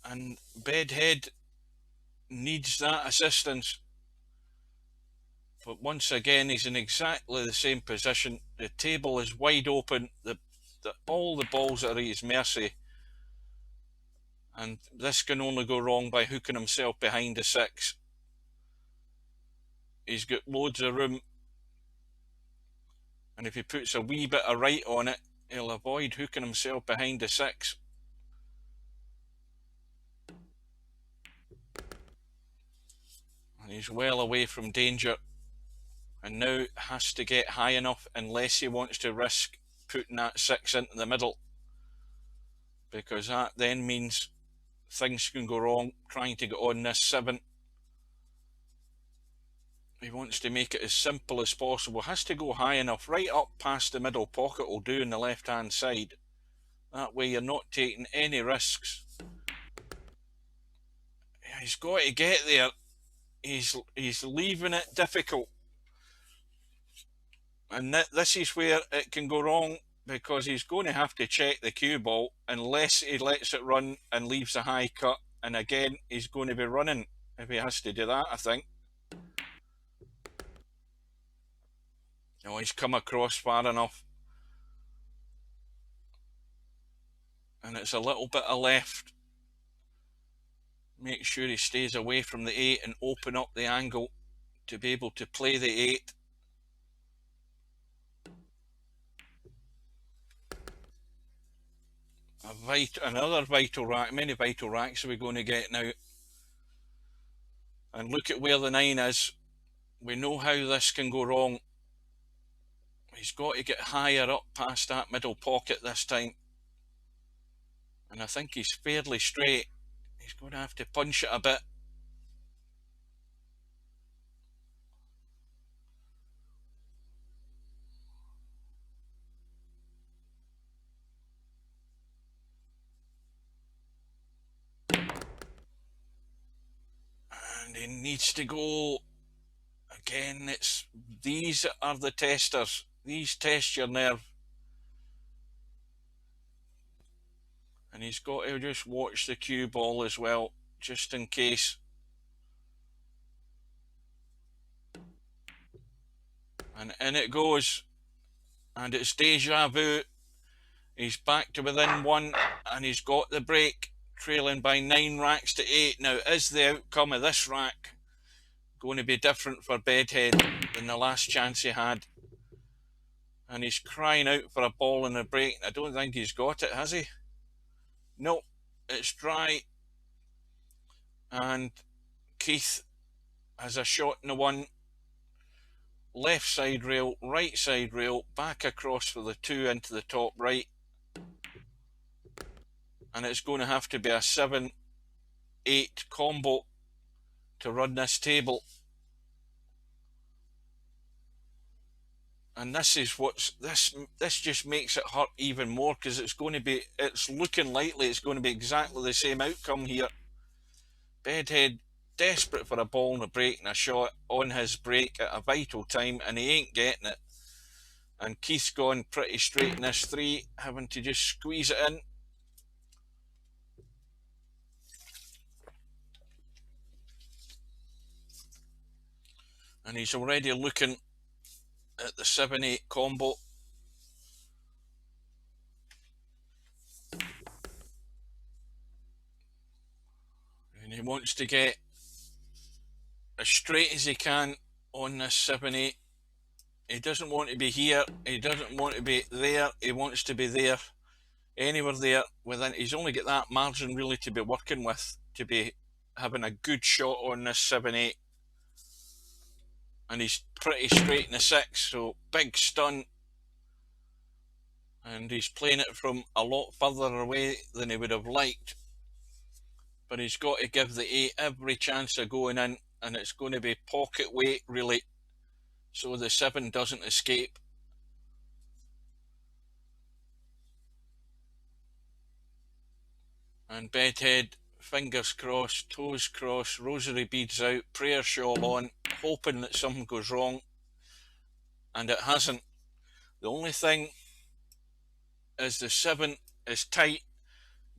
and Bedhead needs that assistance. But once again, he's in exactly the same position. The table is wide open. All the balls are at his mercy, and this can only go wrong by hooking himself behind the 6. He's got loads of room, and if he puts a wee bit of right on it, he'll avoid hooking himself behind the 6. And he's well away from danger, and now has to get high enough, unless he wants to risk putting that 6 into the middle, because that then means things can go wrong trying to get on this 7. He wants to make it as simple as possible. Has to go high enough. Right up past the middle pocket will do on the left hand side. That way you're not taking any risks. He's got to get there. He's leaving it difficult. And this is where it can go wrong, because he's going to have to check the cue ball unless he lets it run and leaves a high cut. And again, he's going to be running if he has to do that, I think. No, he's come across far enough. And it's a little bit of left. Make sure he stays away from the 8 and open up the angle to be able to play the 8. Another vital rack. Many vital racks are we going to get now? And look at where the 9 is. We know how this can go wrong. He's got to get higher up past that middle pocket this time. And I think he's fairly straight. He's going to have to punch it a bit. And he needs to go. Again, these are the testers. These test your nerve. And he's got to just watch the cue ball as well, just in case. And in it goes. And it's deja vu. He's back to within 1, and he's got the break, trailing by 9 racks to 8. Now, is the outcome of this rack going to be different for Bedhead than the last chance he had? And he's crying out for a ball in the break. I don't think he's got it, has he? No, it's dry. And Keith has a shot in the one, left side rail, right side rail, back across for the 2 into the top right, and it's going to have to be a 7-8 combo to run this table. And this is what's this just makes it hurt even more, because it's looking likely it's going to be exactly the same outcome here. Bedhead desperate for a ball and a break and a shot on his break at a vital time, and he ain't getting it. And Keith's gone pretty straight in this 3, having to just squeeze it in. And he's already looking at the 7-8 combo. And he wants to get as straight as he can on this 7-8. He doesn't want to be here. He doesn't want to be there. He wants to be there. Anywhere there within. He's only got that margin really to be working with, to be having a good shot on this 7-8. And he's pretty straight in the 6, so big stun. And he's playing it from a lot further away than he would have liked. But he's got to give the 8 every chance of going in, and it's going to be pocket weight really, so the 7 doesn't escape. And Bedhead, fingers crossed, toes crossed, rosary beads out, prayer shawl on, hoping that something goes wrong, and it hasn't. The only thing is the 7 is tight,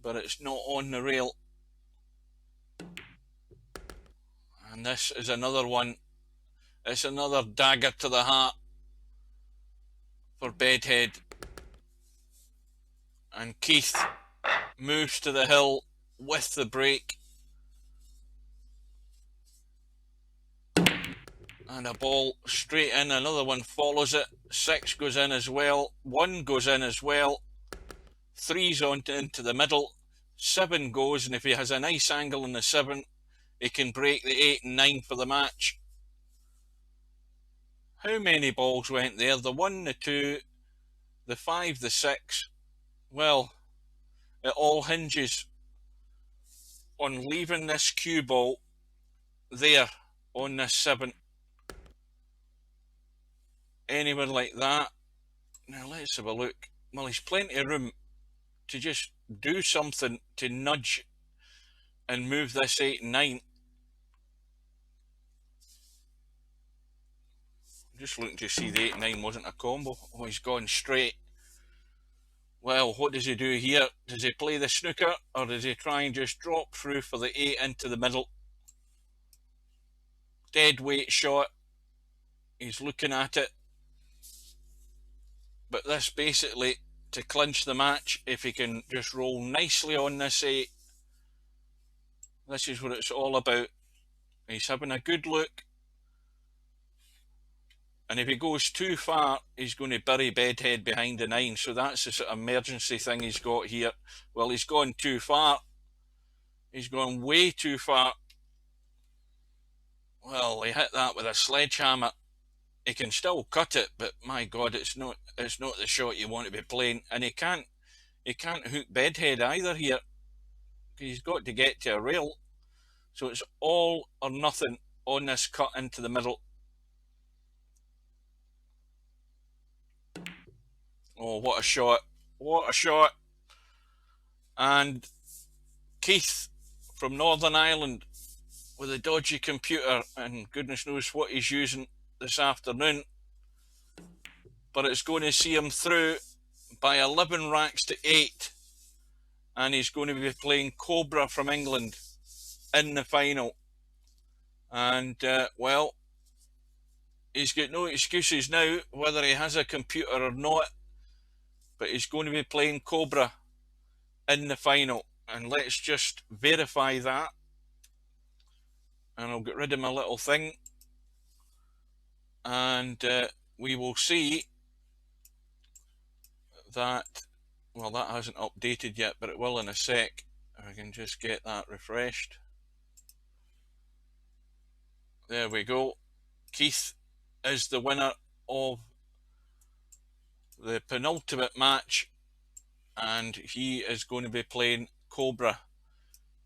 but it's not on the rail. And this is another one. It's another dagger to the heart for Bedhead. And Keith moves to the hill with the break. And a ball straight in. Another one follows it. 6 goes in as well. 1 goes in as well. 3's on into the middle. 7 goes, and if he has a nice angle in the 7, he can break the 8 and 9 for the match. How many balls went there? The 1, the 2, the 5, the 6. Well, it all hinges on leaving this cue ball there on this 7. Anywhere like that. Now let's have a look. Well, he's plenty of room to just do something to nudge and move this 8 and 9. I'm just looking to see the 8 and 9 wasn't a combo. Oh, he's gone straight. Well, what does he do here? Does he play the snooker, or does he try and just drop through for the 8 into the middle? Dead weight shot. He's looking at it. But this basically, to clinch the match, if he can just roll nicely on this 8, this is what it's all about. He's having a good look. And if he goes too far, he's going to bury Bedhead behind the 9. So that's the sort of emergency thing he's got here. Well, he's gone too far. He's gone way too far. Well, he hit that with a sledgehammer. He can still cut it, but my God, it's not the shot you want to be playing. And he can't hook Bedhead either here. He's got to get to a rail. So it's all or nothing on this cut into the middle. Oh, what a shot. What a shot. And Keith from Northern Ireland with a dodgy computer, and goodness knows what he's using this afternoon. But it's going to see him through by 11 racks to 8. And he's going to be playing Cobra from England in the final. And, well, he's got no excuses now, whether he has a computer or not. But he's going to be playing Cobra in the final. And let's just verify that. And I'll get rid of my little thing. And we will see that, well, that hasn't updated yet, but it will in a sec. I can just get that refreshed. There we go. Keith is the winner of the penultimate match, and he is going to be playing Cobra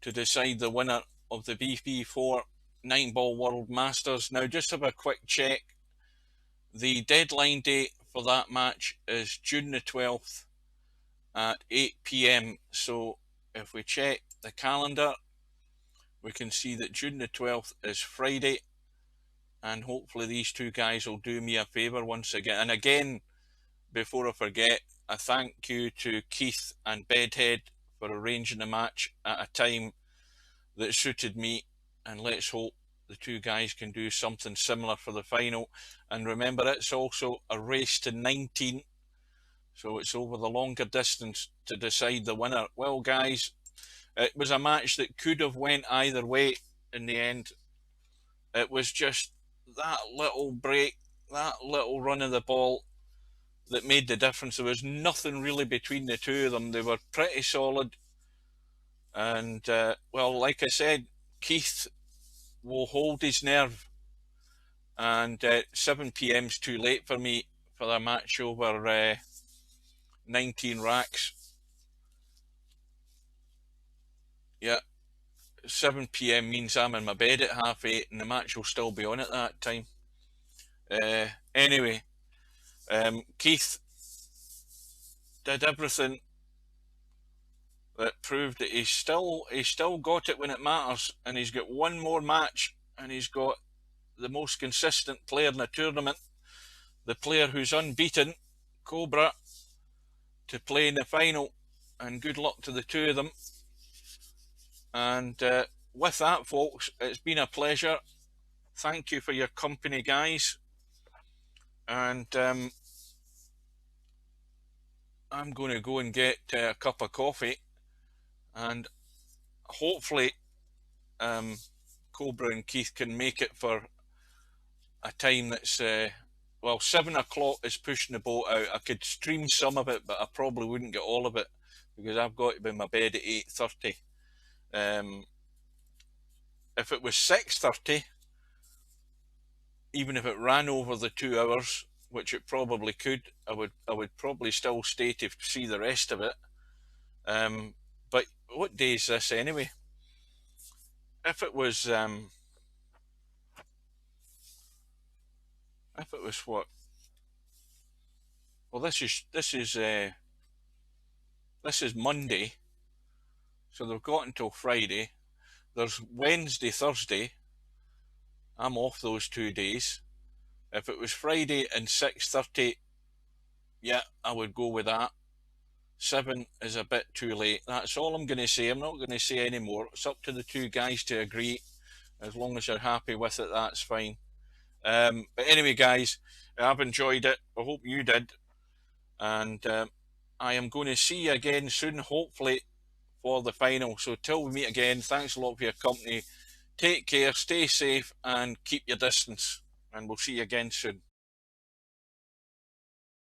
to decide the winner of the BP4 9-Ball World Masters. Now, just have a quick check. The deadline date for that match is June the 12th at 8 p.m. So if we check the calendar, we can see that June the 12th is Friday, and hopefully these two guys will do me a favour once again. And again, before I forget, a thank you to Keith and Bedhead for arranging the match at a time that suited me, and let's hope the two guys can do something similar for the final. And remember, it's also a race to 19, so it's over the longer distance to decide the winner. Well, guys, it was a match that could have went either way in the end. It was just that little break, that little run of the ball that made the difference. There was nothing really between the two of them. They were pretty solid. And, well, like I said, Keith will hold his nerve. And 7 p.m. is too late for me for a match over 19 racks. Yeah, 7 p.m. means I'm in my bed at 8:30, and the match will still be on at that time. Anyway, Keith did everything that proved that he's still got it when it matters, and he's got one more match, and he's got the most consistent player in the tournament, the player who's unbeaten, Cobra, to play in the final. And good luck to the two of them. And with that, folks, it's been a pleasure. Thank you for your company, guys. And I'm going to go and get a cup of coffee, and hopefully Cobra and Keith can make it for a time that's well, 7 o'clock is pushing the boat out. I could stream some of it, but I probably wouldn't get all of it because I've got to be in my bed at 8:30. If it was 6:30, even if it ran over the 2 hours, which it probably could, I would probably still stay to see the rest of it. But what day is this anyway? If it was what? Well, this is Monday, so they've got until Friday. There's Wednesday, Thursday. I'm off those 2 days. If it was Friday and 6:30, yeah, I would go with that. 7 is a bit too late. That's all I'm going to say. I'm not going to say any more. It's up to the two guys to agree. As long as you're happy with it, that's fine. But anyway, guys, I've enjoyed it. I hope you did. And I am going to see you again soon, hopefully, for the final. So till we meet again, thanks a lot for your company. Take care, stay safe, and keep your distance. And we'll see you again soon.